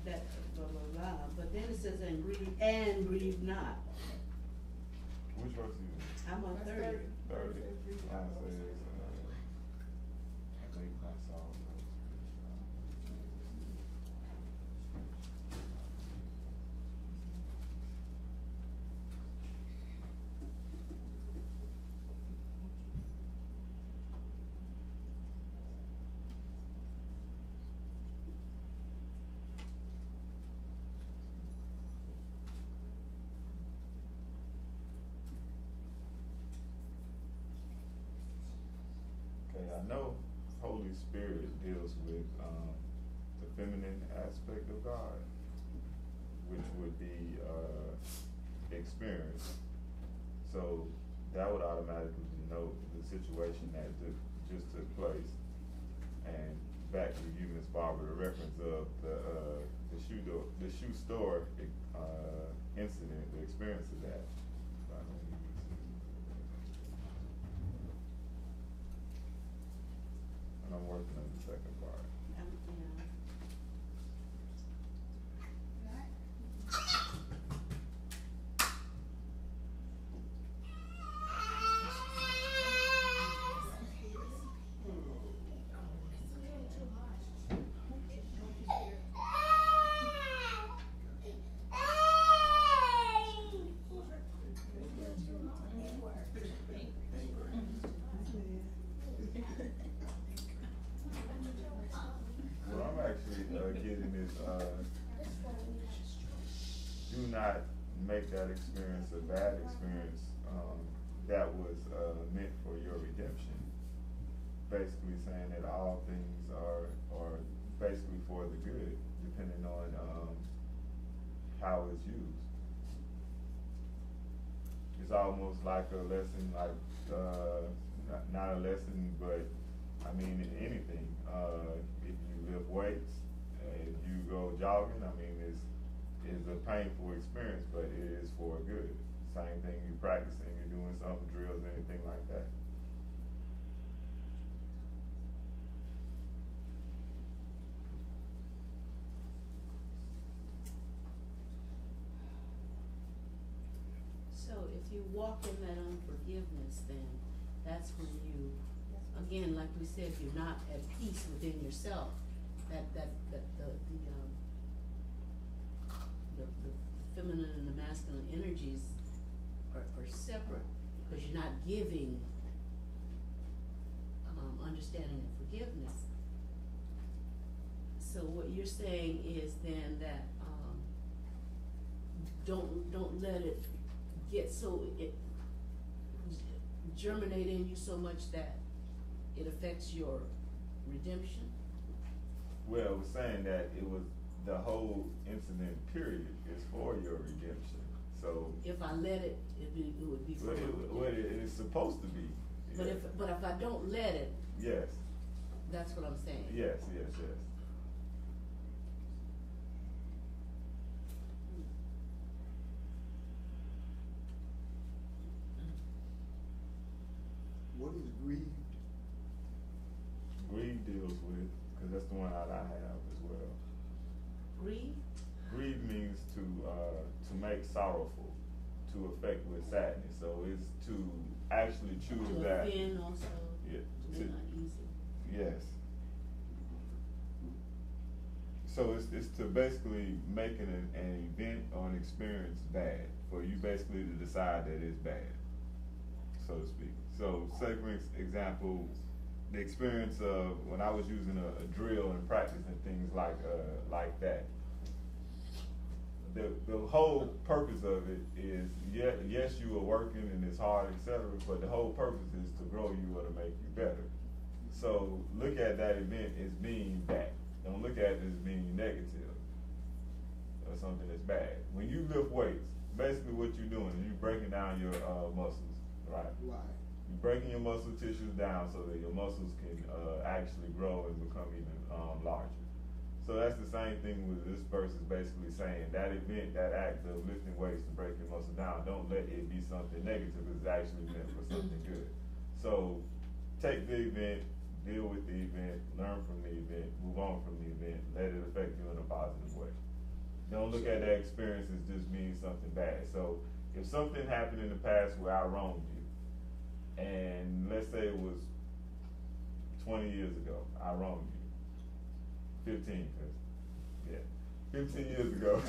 That, blah, blah, blah. But then it says, and grieve not. Which verse are you in? I'm on 30. 30. Mine says, I think I saw it. Okay, I know Holy Spirit deals with the feminine aspect of God, which would be experience. So that would automatically denote the situation that just took place. And back to you, Ms. Barbara, the reference of the shoe store incident, the experience of that. And I'm working on the second part. Yeah. getting is, do not make that experience a bad experience, that was, meant for your redemption. Basically saying that all things are basically for the good, depending on, how it's used. It's almost like a lesson, like, not a lesson, but I mean, in anything. If you lift weights, if you go jogging, I mean, it's a painful experience, but it is for good. Same thing you practicing, you're doing something, drills, anything like that. So if you walk in that unforgiveness, then that's when you, again, like we said, you're not at peace within yourself. The feminine and the masculine energies are separate because you're not giving understanding and forgiveness. So what you're saying is then that don't let it get so it germinate in you so much that it affects your redemption? Well, it was saying that it was the whole incident period is for your redemption. So if I let it, it would be for my redemption. It is supposed to be. But Yeah. if I don't let it, Yes. that's what I'm saying. Yes. What is greed? Greed deals with, because that's the one that I have as well. Greed? Greed means to make sorrowful, to affect with sadness. So it's to actually choose To that. offend also, Yeah. to make uneasy. Yes. So it's to basically making an event or an experience bad, for you basically to decide that it's bad, so to speak. So, say for example, the experience of when I was using a drill and practicing things like that. The whole purpose of it is, yes, you are working and it's hard, etc. But the whole purpose is to grow you or to make you better. So look at that event as being that. Don't look at it as being negative or something that's bad. When you lift weights, basically what you're doing is you're breaking down your muscles, right? Right. You're breaking your muscle tissues down so that your muscles can actually grow and become even larger. So that's the same thing with this verse is basically saying that event, that act of lifting weights to break your muscle down, don't let it be something negative. It's actually meant for something good. So take the event, deal with the event, learn from the event, move on from the event, let it affect you in a positive way. Don't look at that experience as just meaning something bad. So if something happened in the past where I wronged you, and let's say it was 20 years ago, I wronged you. 15, cause, yeah, 15 years ago.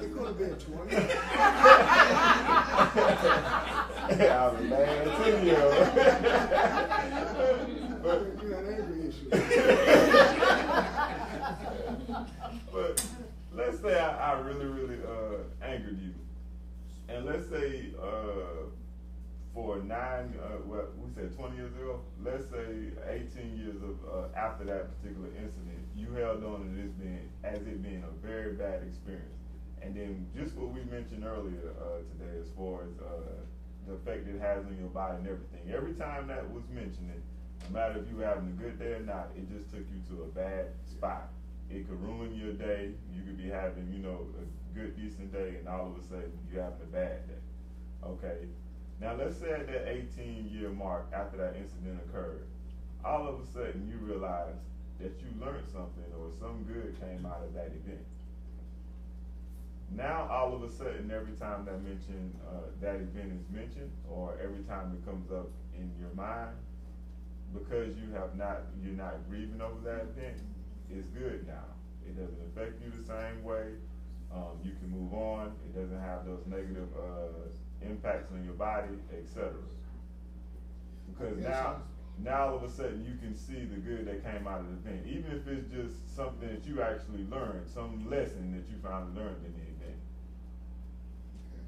It could have been 20. I was a bad 10-year-old. You had anger issues. But let's say I really angered you, and let's say for 20 years ago, let's say 18 years of after that particular incident, you held on to this as it being a very bad experience. And then just what we mentioned earlier today as far as the effect it has on your body and everything. Every time that was mentioned, no matter if you were having a good day or not, it just took you to a bad spot. It could ruin your day. You could be having, a good, decent day, and all of a sudden you're having a bad day. Okay? Now let's say at that 18-year mark after that incident occurred, all of a sudden you realize that you learned something or some good came out of that event. Now all of a sudden, every time that event is mentioned, or every time it comes up in your mind, because you're not grieving over that event, it's good now. It doesn't affect you the same way. You can move on. It doesn't have those negative impacts on your body, etc. Because Yes, now all of a sudden you can see the good that came out of the event, even if it's just something that you actually learned, some lesson that you finally learned in the event. Okay.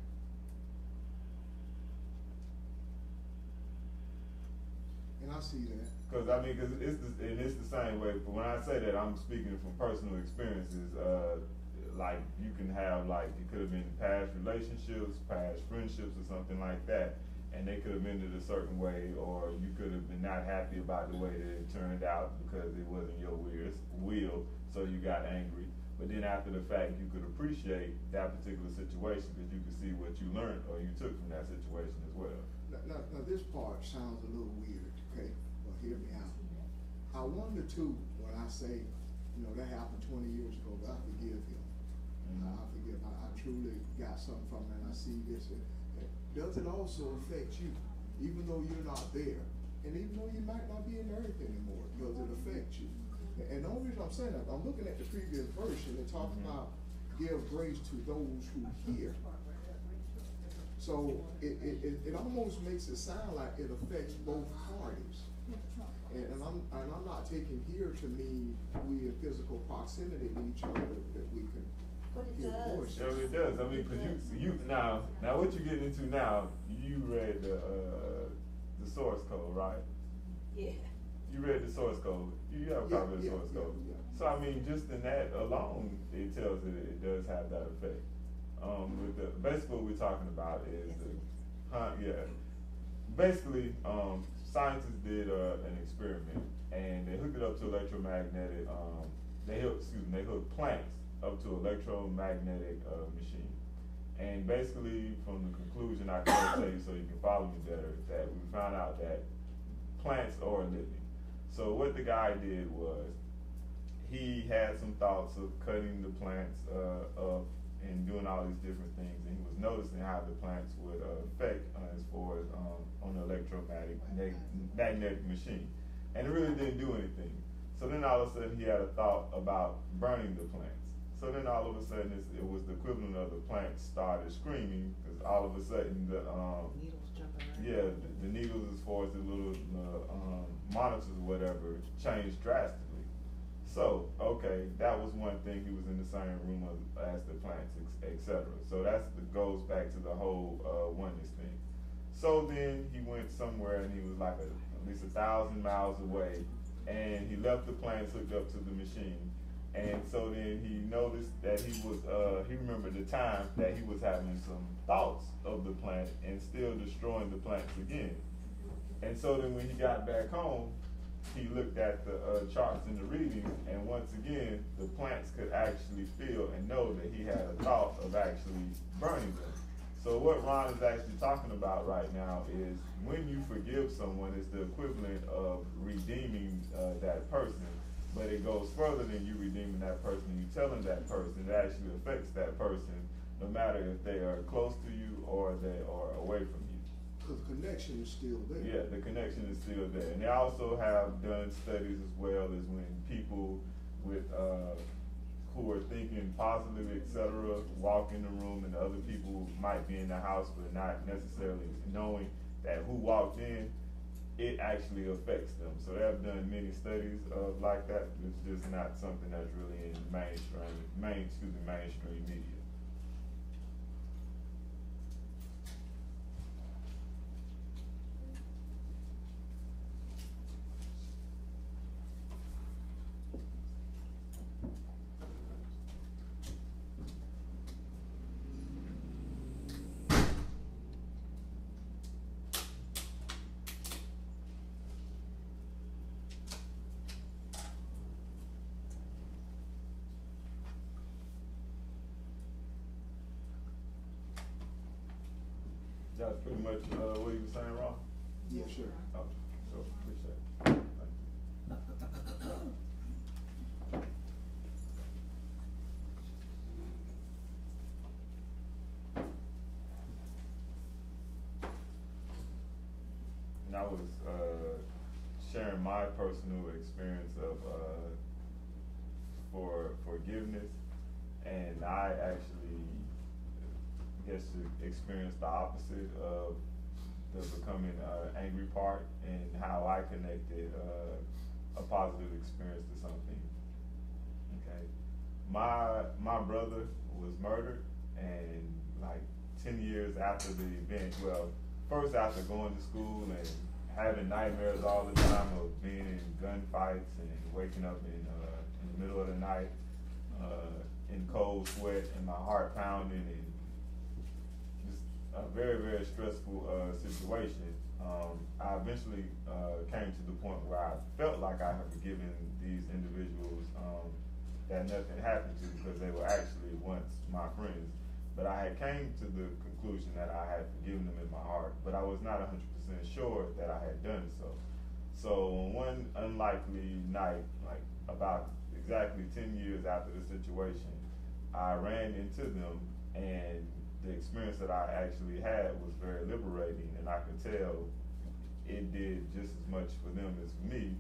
And I see that. Because I mean, it's the same way. But when I say that, I'm speaking from personal experiences. Like you can have it could have been past relationships, past friendships, or something like that, and they could have ended a certain way, or you could have been not happy about the way that it turned out because it wasn't your will, so you got angry. But then after the fact, you could appreciate that particular situation because you could see what you learned or you took from that situation as well. Now this part sounds a little weird, okay? But hear me out. I wonder too, when I say, that happened 20 years ago, but I forgive him. I forgive. I truly got something from it, and I see this. Does it also affect you, even though you're not there, and even though you might not be in Earth anymore? Does it affect you? And the only reason I'm saying that, I'm looking at the previous verse, and it talks about give grace to those who hear. So it almost makes it sound like it affects both parties. And I'm not taking here to mean we in physical proximity to each other that we can. But it hear does. voices. Yeah, it does. I mean, because you now what you're getting into now, you read the source code, right? Yeah. You read the source code. You have a copy of the source code. Yeah. So I mean, just in that alone, it tells that it does have that effect. Basically what we're talking about is basically scientists did an experiment and they hooked it up to electromagnetic. They hooked plants up to electromagnetic machine. And basically, from the conclusion I can tell you so you can follow me better, that we found out that plants are living. So what the guy did was, he had some thoughts of cutting the plants up and doing all these different things, and he was noticing how the plants would affect as far as on the electromagnetic machine. And it really didn't do anything. So then all of a sudden he had a thought about burning the plants. So then all of a sudden it was the equivalent of the plants started screaming because all of a sudden the Needles jumping around. yeah, the needles as far as the little monitors or whatever changed drastically. So, okay, that was one thing. He was in the same room as the plants, etc. So goes back to the whole oneness thing. So then he went somewhere and he was like at least 1,000 miles away, and he left the plants hooked up to the machine. And so then he noticed that he remembered the time that he was having some thoughts of the plant and still destroying the plants again. And so then when he got back home, he looked at the charts and the readings, and once again, the plants could actually feel and know that he had a thought of actually burning them. So what Ron is actually talking about right now is when you forgive someone, it's the equivalent of redeeming that person. But it goes further than you redeeming that person. You telling that person it actually affects that person, no matter if they are close to you or they are away from you. Because the connection is still there. Yeah, the connection is still there. And they also have done studies as well as when people with who are thinking positive, etc., walk in the room and other people might be in the house but not necessarily knowing that who walked in, it actually affects them. So they have done many studies like that. It's just not something that's really in mainstream media. That's pretty much what you were saying, Ron? Yeah, sure. Oh, sure. Appreciate it. Thank you. And I was sharing my personal experience of for forgiveness, and I actually guess to experience the opposite of the becoming angry part and how I connected a positive experience to something. Okay, my brother was murdered, and like 10 years after the event, well, first after going to school and having nightmares all the time of being in gunfights and waking up in the middle of the night in cold sweat and my heart pounding and just a very, very stressful situation. I eventually came to the point where I felt like I had forgiven these individuals that nothing happened to because they were actually once my friends. But I had came to the conclusion that I had forgiven them in my heart, but I was not 100% sure that I had done so. So on one unlikely night, like about exactly 10 years after the situation, I ran into them, and the experience that I actually had was very liberating, and I could tell it did just as much for them as for me.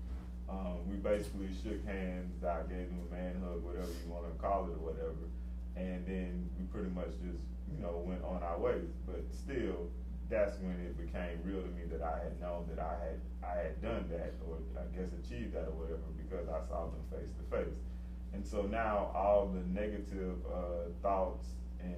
We basically shook hands, I gave them a man hug, whatever you want to call it or whatever, and then we pretty much just, went on our ways. But still, that's when it became real to me that I had known that I had done that, or I guess achieved that or whatever, because I saw them face to face. And so now all the negative thoughts and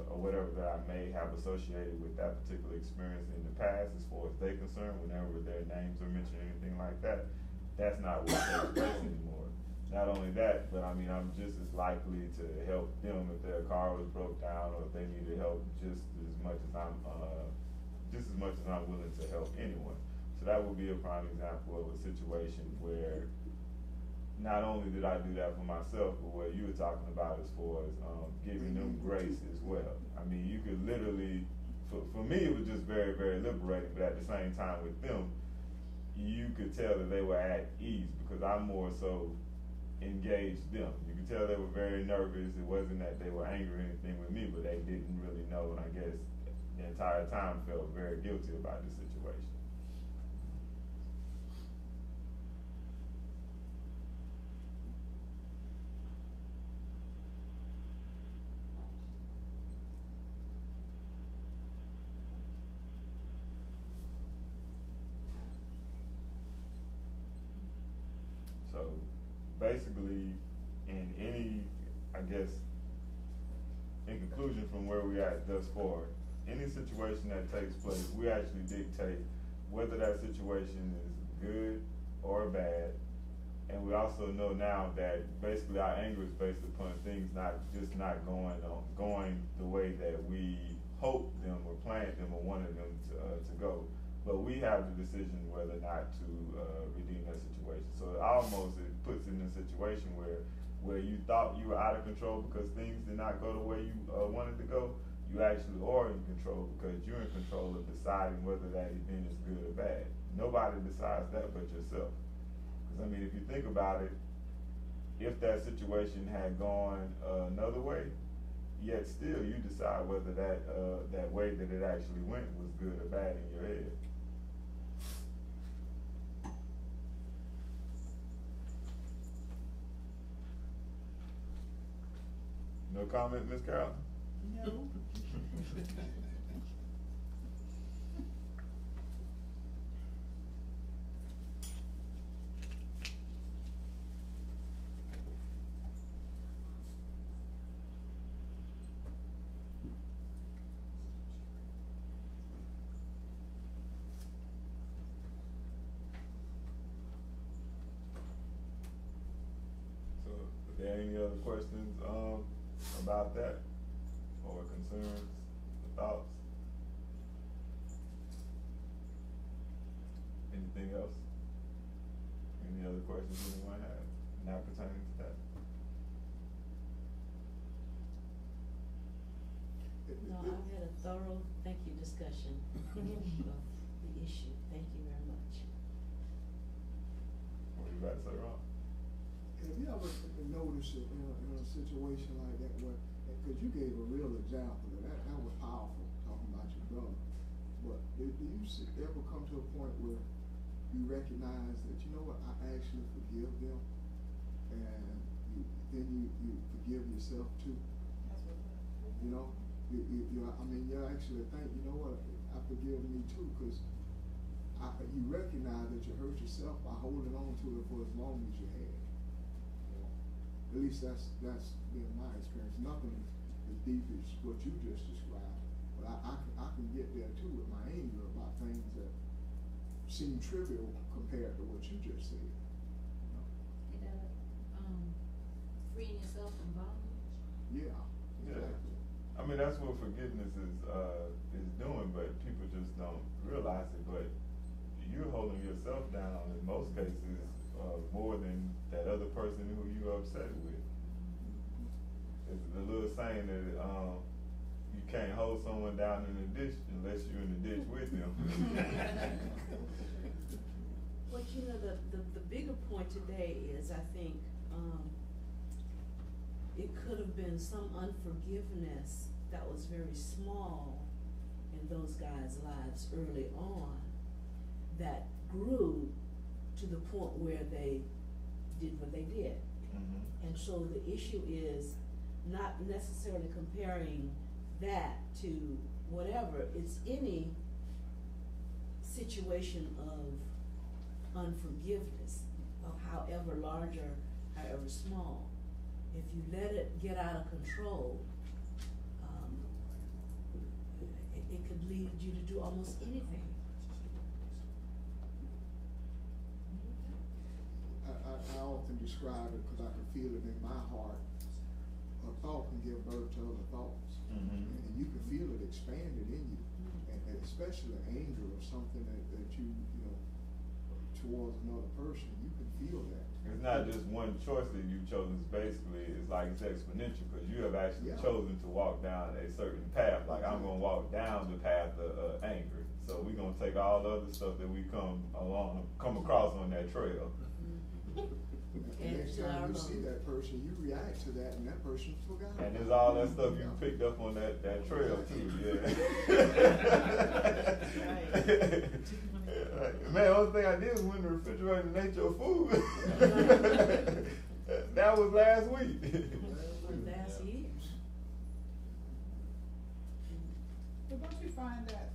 or whatever that I may have associated with that particular experience in the past, as far as they're concerned, whenever their names are mentioned or anything like that, that's not what takes place anymore. Not only that, but I mean, I'm just as likely to help them if their car was broke down or if they needed help just as much as I'm willing to help anyone. So that would be a prime example of a situation where not only did I do that for myself, but what you were talking about as far as giving them grace as well. I mean, you could literally, for me, it was just very, very liberating, but at the same time with them, you could tell that they were at ease because I more so engaged them. You could tell they were very nervous. It wasn't that they were angry or anything with me, but they didn't really know, and I guess the entire time felt very guilty about the situation. So basically, in any, I guess, in conclusion from where we're at thus far, any situation that takes place, we actually dictate whether that situation is good or bad. And we also know now that basically our anger is based upon things not going the way that we hoped them or planned them or wanted them to go. But we have the decision whether or not to redeem that situation. So it puts it in a situation where you thought you were out of control because things did not go the way you wanted to go. You actually are in control because you're in control of deciding whether that event is good or bad. Nobody decides that but yourself. Because I mean, if you think about it, if that situation had gone another way, yet still you decide whether that way that it actually went was good or bad in your head. No comment, Ms. Carroll? No. So, are there any other questions about that, or concerns, or thoughts? Anything else? Any other questions anyone has not pertaining to that? No, I've had a thorough, thank you, discussion of the issue. Thank you very much. What are you about to say, Ron? Have you ever noticed it in a situation like that where, because you gave a real example, and that was powerful, talking about your brother, but do you ever come to a point where you recognize that, you know what, I actually forgive them, and then you forgive yourself too? That's what. You know, you actually think, you know what, I forgive forgive me too, because you recognize that you hurt yourself by holding on to it for as long as you had. You know? At least that's been my experience. Nothing as deep as what you just described, but I can get there too with my anger about things that seem trivial compared to what you just said. Freeing yourself from bondage. Yeah, exactly. I mean, that's what forgiveness is doing, but people just don't realize it. But you're holding yourself down in most cases more than that other person who you're upset with. It's a little saying that you can't hold someone down in the ditch unless you're in the ditch with them. But you know, the bigger point today is, I think, it could have been some unforgiveness that was very small in those guys' lives early on that grew to the point where they did what they did. Mm-hmm. And so the issue is not necessarily comparing that to whatever, it's any situation of unforgiveness, of however large or however small. If you let it get out of control, it could lead you to do almost anything. I often describe it because I can feel it in my heart. A thought can give birth to other thoughts. Mm-hmm. And you can feel it expanded in you. And especially anger or something that you know, towards another person, you can feel that. It's not just one choice that you've chosen. It's like it's exponential because you have actually chosen to walk down a certain path. Like I'm going to walk down the path of anger. So we're going to take all the other stuff that we come across on that trail. The next time you see that person, you react to that, and that person forgot. And there's all that stuff you picked up on that trail too. Yeah. Man, the only thing I did was went in the refrigerator and ate your food. That was last week. Last year. But don't you find that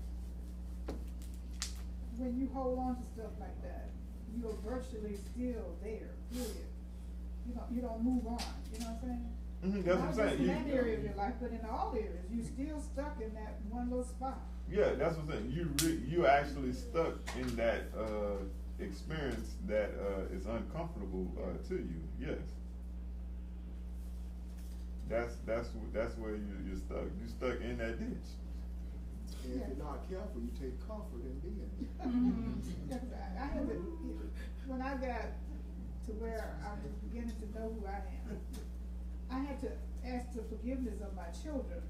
when you hold on to stuff like that, you're virtually still there, period. You don't move on, you know what I'm saying? Mm-hmm, that's what I'm saying. Not just in that area of your life, but in all areas, you still stuck in that one little spot. Yeah, that's what I'm saying. You actually stuck in that experience that is uncomfortable to you. Yes. That's where you're stuck. You're stuck in that ditch. And if you're not careful, you take comfort in being there. I had to, when I got to where I was beginning to know who I am, I had to ask the forgiveness of my children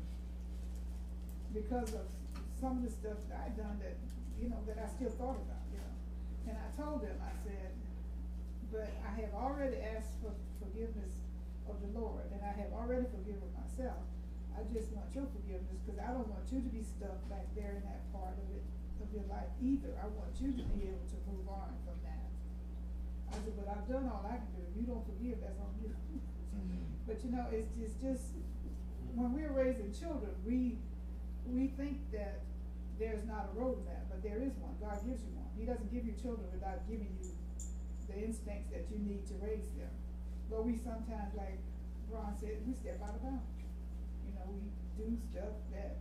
because of some of the stuff that I'd done that, that I still thought about, And I told them, I said, but I have already asked for forgiveness of the Lord, and I have already forgiven myself. I just want your forgiveness because I don't want you to be stuck back there in that part of your life either. I want you to be able to move on from that. I said, but I've done all I can do. If you don't forgive, that's on you. Mm-hmm. But it's just when we're raising children, we think that there's not a roadmap, but there is one. God gives you one. He doesn't give you children without giving you the instincts that you need to raise them. But we sometimes, like Ron said, we step out of bounds. We do stuff that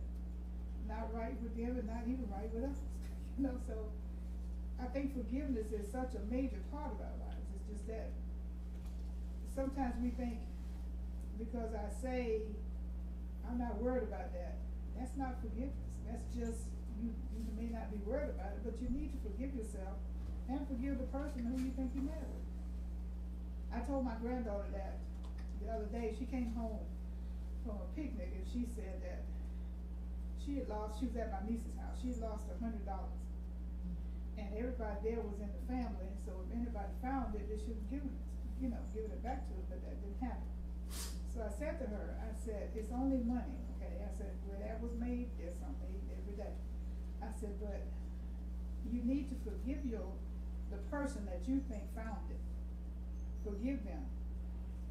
not right with them and not even right with us. So I think forgiveness is such a major part of our lives. It's just that sometimes we think because I say I'm not worried about that, that's not forgiveness. That's just you may not be worried about it, but you need to forgive yourself and forgive the person who you think you married. I told my granddaughter that the other day. She came home from a picnic and she said that she was at my niece's house, she had lost $100. And everybody there was in the family, and so if anybody found it, they should have given it back to her, but that didn't happen. So I said to her, I said, it's only money, okay? I said, where that was made, there's something made every day. I said, but you need to forgive the person that you think found it. Forgive them.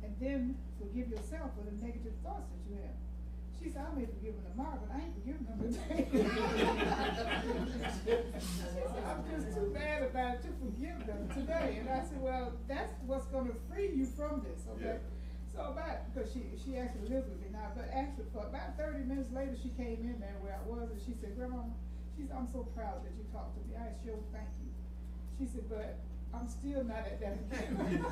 And then forgive yourself for the negative thoughts that you have. She said, I may forgive them tomorrow, but I ain't forgiving them today. forgive them today. And I said, well, that's what's gonna free you from this, okay? Yeah. So because she actually lives with me now, but actually for about 30 minutes later, she came in there where I was, and she said, Grandma, I'm so proud that you talked to me. I sure thank you. She said, but I'm still not at that forgiving.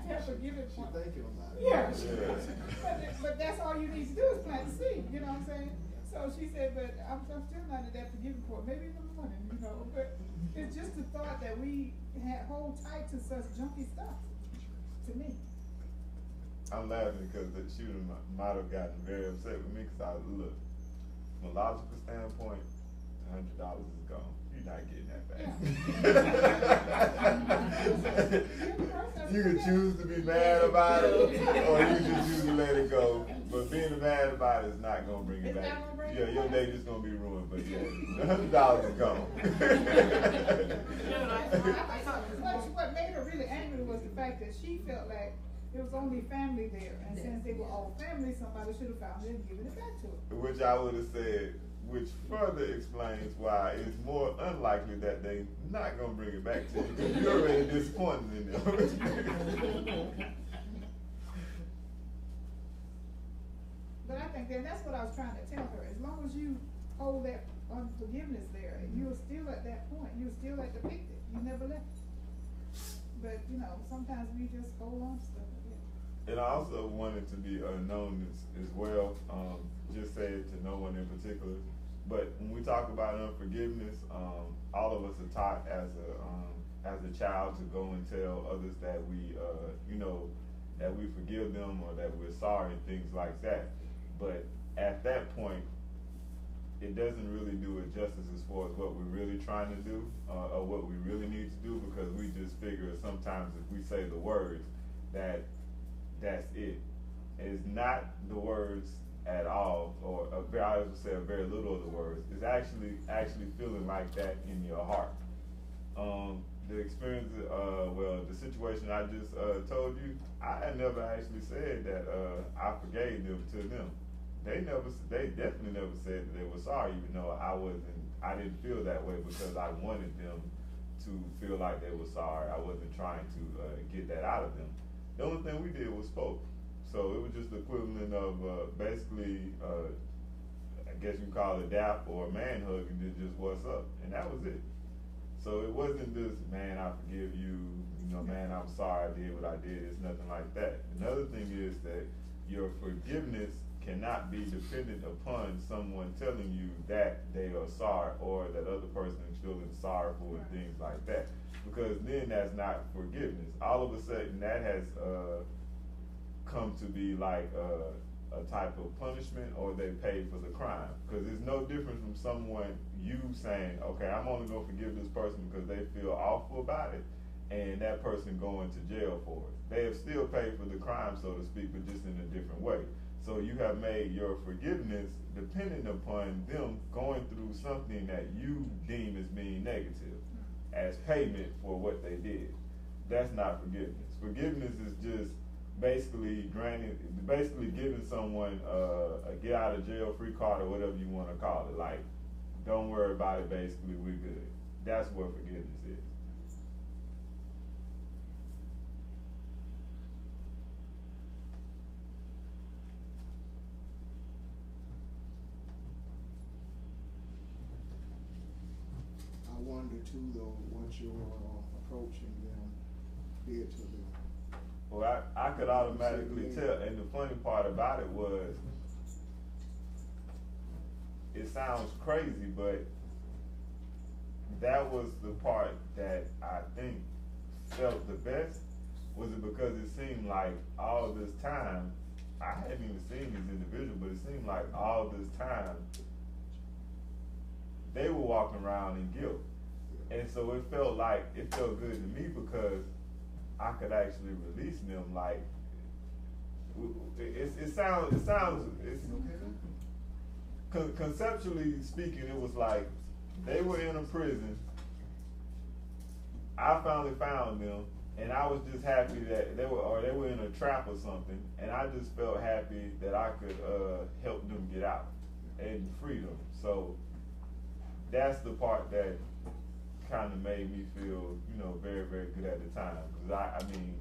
That forgiving She point. thinking about it. Yeah. Yeah. But that's all you need to do is plant the seed, you know what I'm saying? So she said, but I'm still not at that forgiving point, maybe in the morning, you know, but it's just the thought that we hold tight to such junky stuff, to me. I'm laughing because the shooter might have gotten very upset with me because look, from a logical standpoint, $100 is gone. You're not getting that back. You can choose to be mad about it, or you can just choose to let it go. But being mad about it is not gonna bring it It's back. not gonna bring Yeah, it your back. day just gonna be ruined. But yeah, $100 is gone. What made her really angry was the fact that she felt like there was only family there, and since they were all family, somebody should have found it and given it back to her. Which I would have said, which further explains why it's more unlikely that they not gonna bring it back to you because you're already disappointed in them. But I think that's what I was trying to tell her. As long as you hold that unforgiveness there, and you're still at that point, you're still at the picnic. You never left. But you know, sometimes we just hold on to stuff. And I also wanted to be known as well, just say it to no one in particular. But when we talk about unforgiveness, all of us are taught as a child to go and tell others that we, that we forgive them or that we're sorry and things like that. But at that point, it doesn't really do it justice as far as what we're really trying to do or what we really need to do, because we just figure sometimes if we say the words that's it. It's not the words at all, or I would say a very little of the words. It's actually feeling like that in your heart. The experience, the situation I just told you, I had never actually said that I forgave them to them. They definitely never said that they were sorry, even though I didn't feel that way because I wanted them to feel like they were sorry. I wasn't trying to get that out of them. The only thing we did was spoke. So it was just the equivalent of basically, I guess you call it dap or a man hug, and just what's up, and that was it. So it wasn't just, man, I forgive you, man, I'm sorry I did what I did. It's nothing like that. Another thing is that your forgiveness cannot be dependent upon someone telling you that they are sorry or that other person is feeling sorrowful and things like that. Because then that's not forgiveness. All of a sudden that has come to be like a type of punishment, or they paid for the crime. Because it's no different from someone, you saying, okay, I'm only going to forgive this person because they feel awful about it, and that person going to jail for it. They have still paid for the crime, so to speak, but just in a different way. So you have made your forgiveness dependent upon them going through something that you deem as being negative, as payment for what they did. That's not forgiveness. Forgiveness is just basically giving someone a get out of jail free card or whatever you want to call it. Like, don't worry about it, basically, we're good. That's what forgiveness is. I wonder too, though, what your approaching them did to them. Well, I could automatically tell, and the funny part about it was, it sounds crazy, but that was the part that I think felt the best. Was it because it seemed like all this time, I hadn't even seen these individuals, but it seemed like all this time, they were walking around in guilt. And so it felt good to me because I could actually release them. Like, conceptually speaking, it was like they were in a prison. I finally found them, and I was just happy that they were in a trap or something, and I just felt happy that I could help them get out and free them. So that's the part that kind of made me feel, you know, very, very good at the time. Because I mean,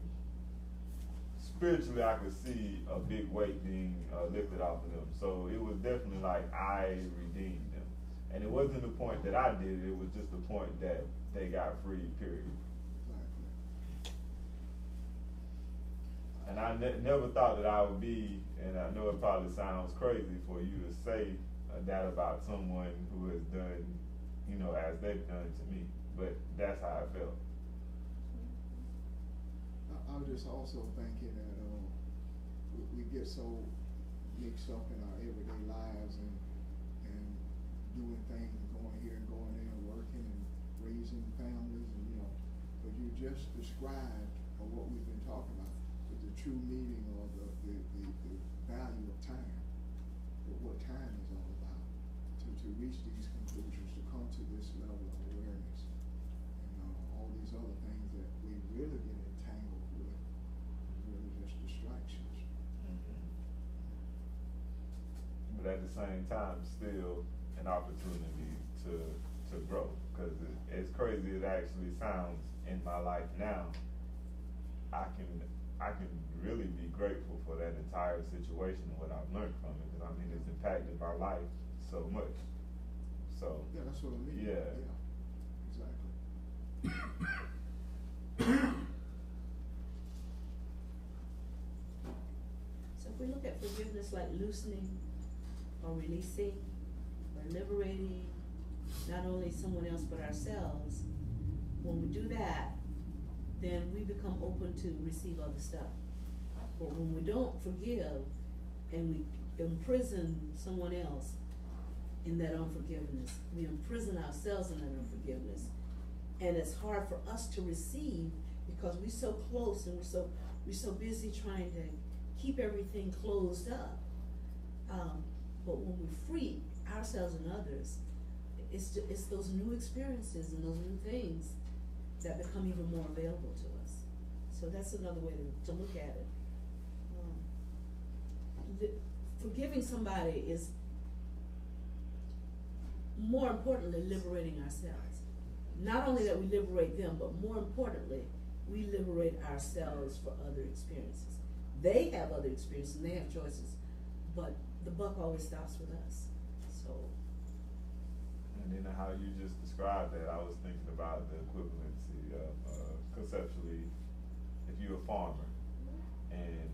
spiritually, I could see a big weight being lifted off of them. So it was definitely like I redeemed them. And it wasn't the point that I did it was just the point that they got free, period. And I never thought that I would be, and I know it probably sounds crazy for you to say that about someone who has done, you know, as they've done to me, but that's how I felt. I was just also thinking that we get so mixed up in our everyday lives and doing things and going here and going there and working and raising families and, you know, but you just described what we've been talking about, the true meaning of the value of time, what time is all about, to reach these conclusions, to come to this level of awareness, and all these other things that we really get entangled with, really just distractions. But at the same time, still an opportunity to grow, because as crazy as it actually sounds in my life now, I can really be grateful for that entire situation and what I've learned from it, because I mean it's impacted my life so much. So yeah, that's what I mean. Yeah, exactly. So if we look at forgiveness like loosening or releasing or liberating not only someone else but ourselves, when we do that, then we become open to receive other stuff. But when we don't forgive and we imprison someone else in that unforgiveness, we imprison ourselves in that unforgiveness, and it's hard for us to receive because we're so close and we're so busy trying to keep everything closed up. But when we free ourselves and others, it's those new experiences and those new things that become even more available to us. So that's another way to look at it. Forgiving somebody is, more importantly, liberating ourselves. Not only that we liberate them, but more importantly, we liberate ourselves for other experiences. They have other experiences and they have choices, but the buck always stops with us. So. And then how you just described that, I was thinking about the equivalency of conceptually, if you're a farmer and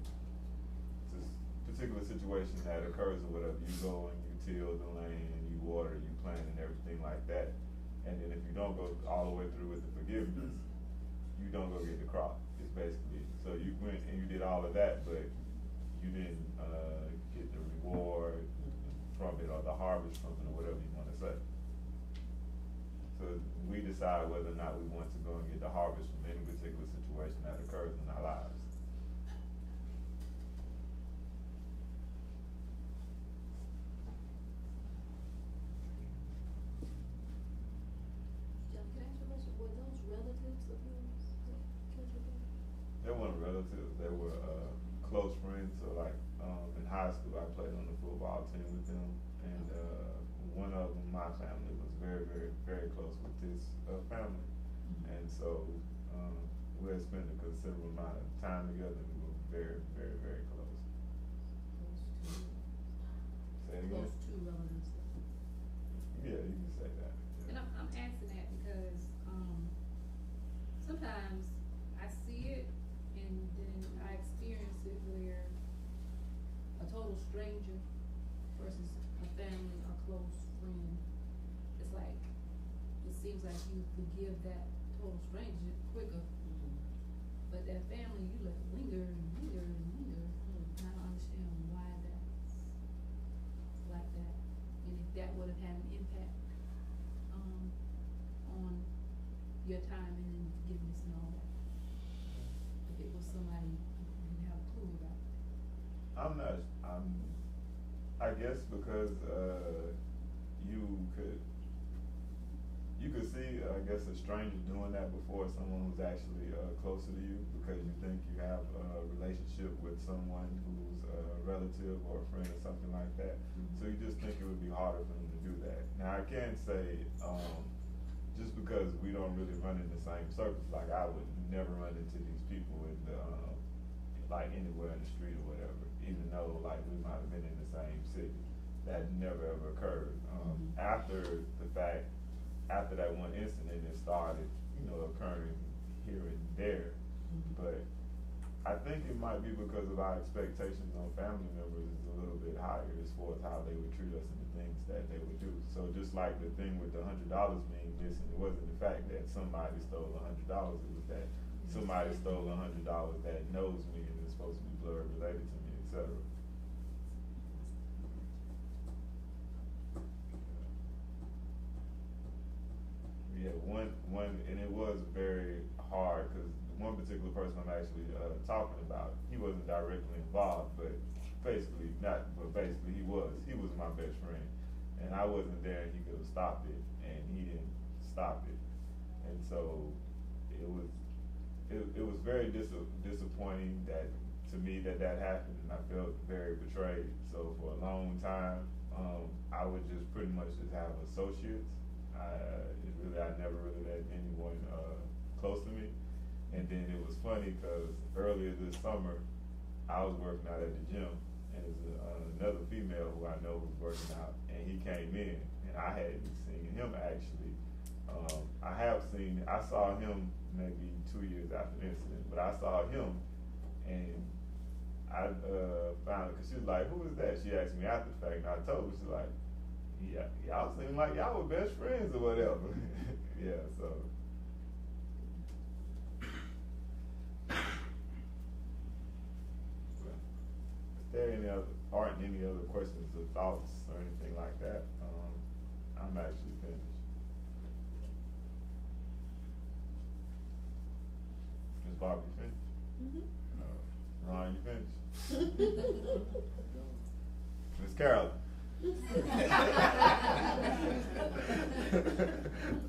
it's a particular situation that occurs or whatever, you go and you till the land, you water, you plant and everything like that, and then if you don't go all the way through with the forgiveness, you don't go get the crop. It's basically, so you went and you did all of that, but you didn't get the reward from it or the harvest from it or whatever you want to say. So we decide whether or not we want to go and get the harvest from any particular situation that occurs in our lives. John, can I ask you a question? Were those relatives of yours that killed your brother? They weren't relatives, they were close friends. So like in high school I played on the football team with them, and one of them, my family, was very, very, very close with this family. And so we had spent a considerable amount of time together. We were very, very, very close. Say it again? Close to relatives. Yeah, you can say that. And Yeah. I'm asking that because sometimes I see it and then I experience it where a total stranger versus a family or close friend, it's like, it seems like you forgive that total stranger quicker, but that family, you let it linger and linger and linger, and I don't understand why that's like that, and if that would have had an impact on your time and forgiveness and all that, if it was somebody you didn't have a clue about. I guess because you could see, I guess, a stranger doing that before someone who's actually closer to you, because you think you have a relationship with someone who's a relative or a friend or something like that. So you just think it would be harder for them to do that. Now I can say, just because because we don't really run in the same circles. Like I would never run into these people in the like anywhere in the street or whatever, even though like we might have been in the same city. That never ever occurred. After the fact, after that one incident, it started, you know, occurring here and there. But I think it might be because of our expectations on family members is a little bit higher as far as how they would treat us and the things that they would do. So just like the thing with the $100 being missing, it wasn't the fact that somebody stole $100, it was that somebody stole $100 that knows me and is supposed to be blood related to me, etc. Yeah, one, and it was very hard because one particular person I'm actually talking about, he wasn't directly involved, but basically he was my best friend, and I wasn't there, and he could have stopped it, and he didn't stop it, and so it was very disappointing that to me that happened, and I felt very betrayed. So for a long time, I would just pretty much just have associates. I never really had anyone close to me. And then it was funny because earlier this summer, I was working out at the gym, and there's another female who I know who's working out, and he came in, and I hadn't seen him actually. I saw him maybe 2 years after the incident, but I saw him, and I found it because she was like, "Who is that?" She asked me after the fact, and I told her. She's like, "Yeah, y'all seem like y'all were best friends or whatever." Yeah, so. If there aren't any other questions or thoughts or anything like that, I'm actually finished. Ms. Bobby, you finished? Ron, you finished? Ms. Carolyn?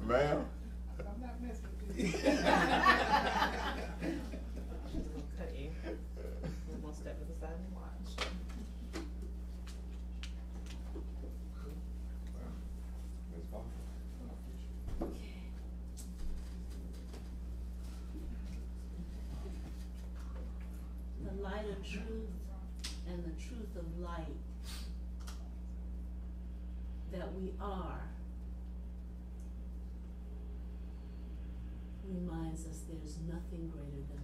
Ma'am? I'm not messing with you. She's gonna cut you. I'm gonna step to the side and watch. Ms. Bobby? The light of truth and the truth of light that we are reminds us there's nothing greater than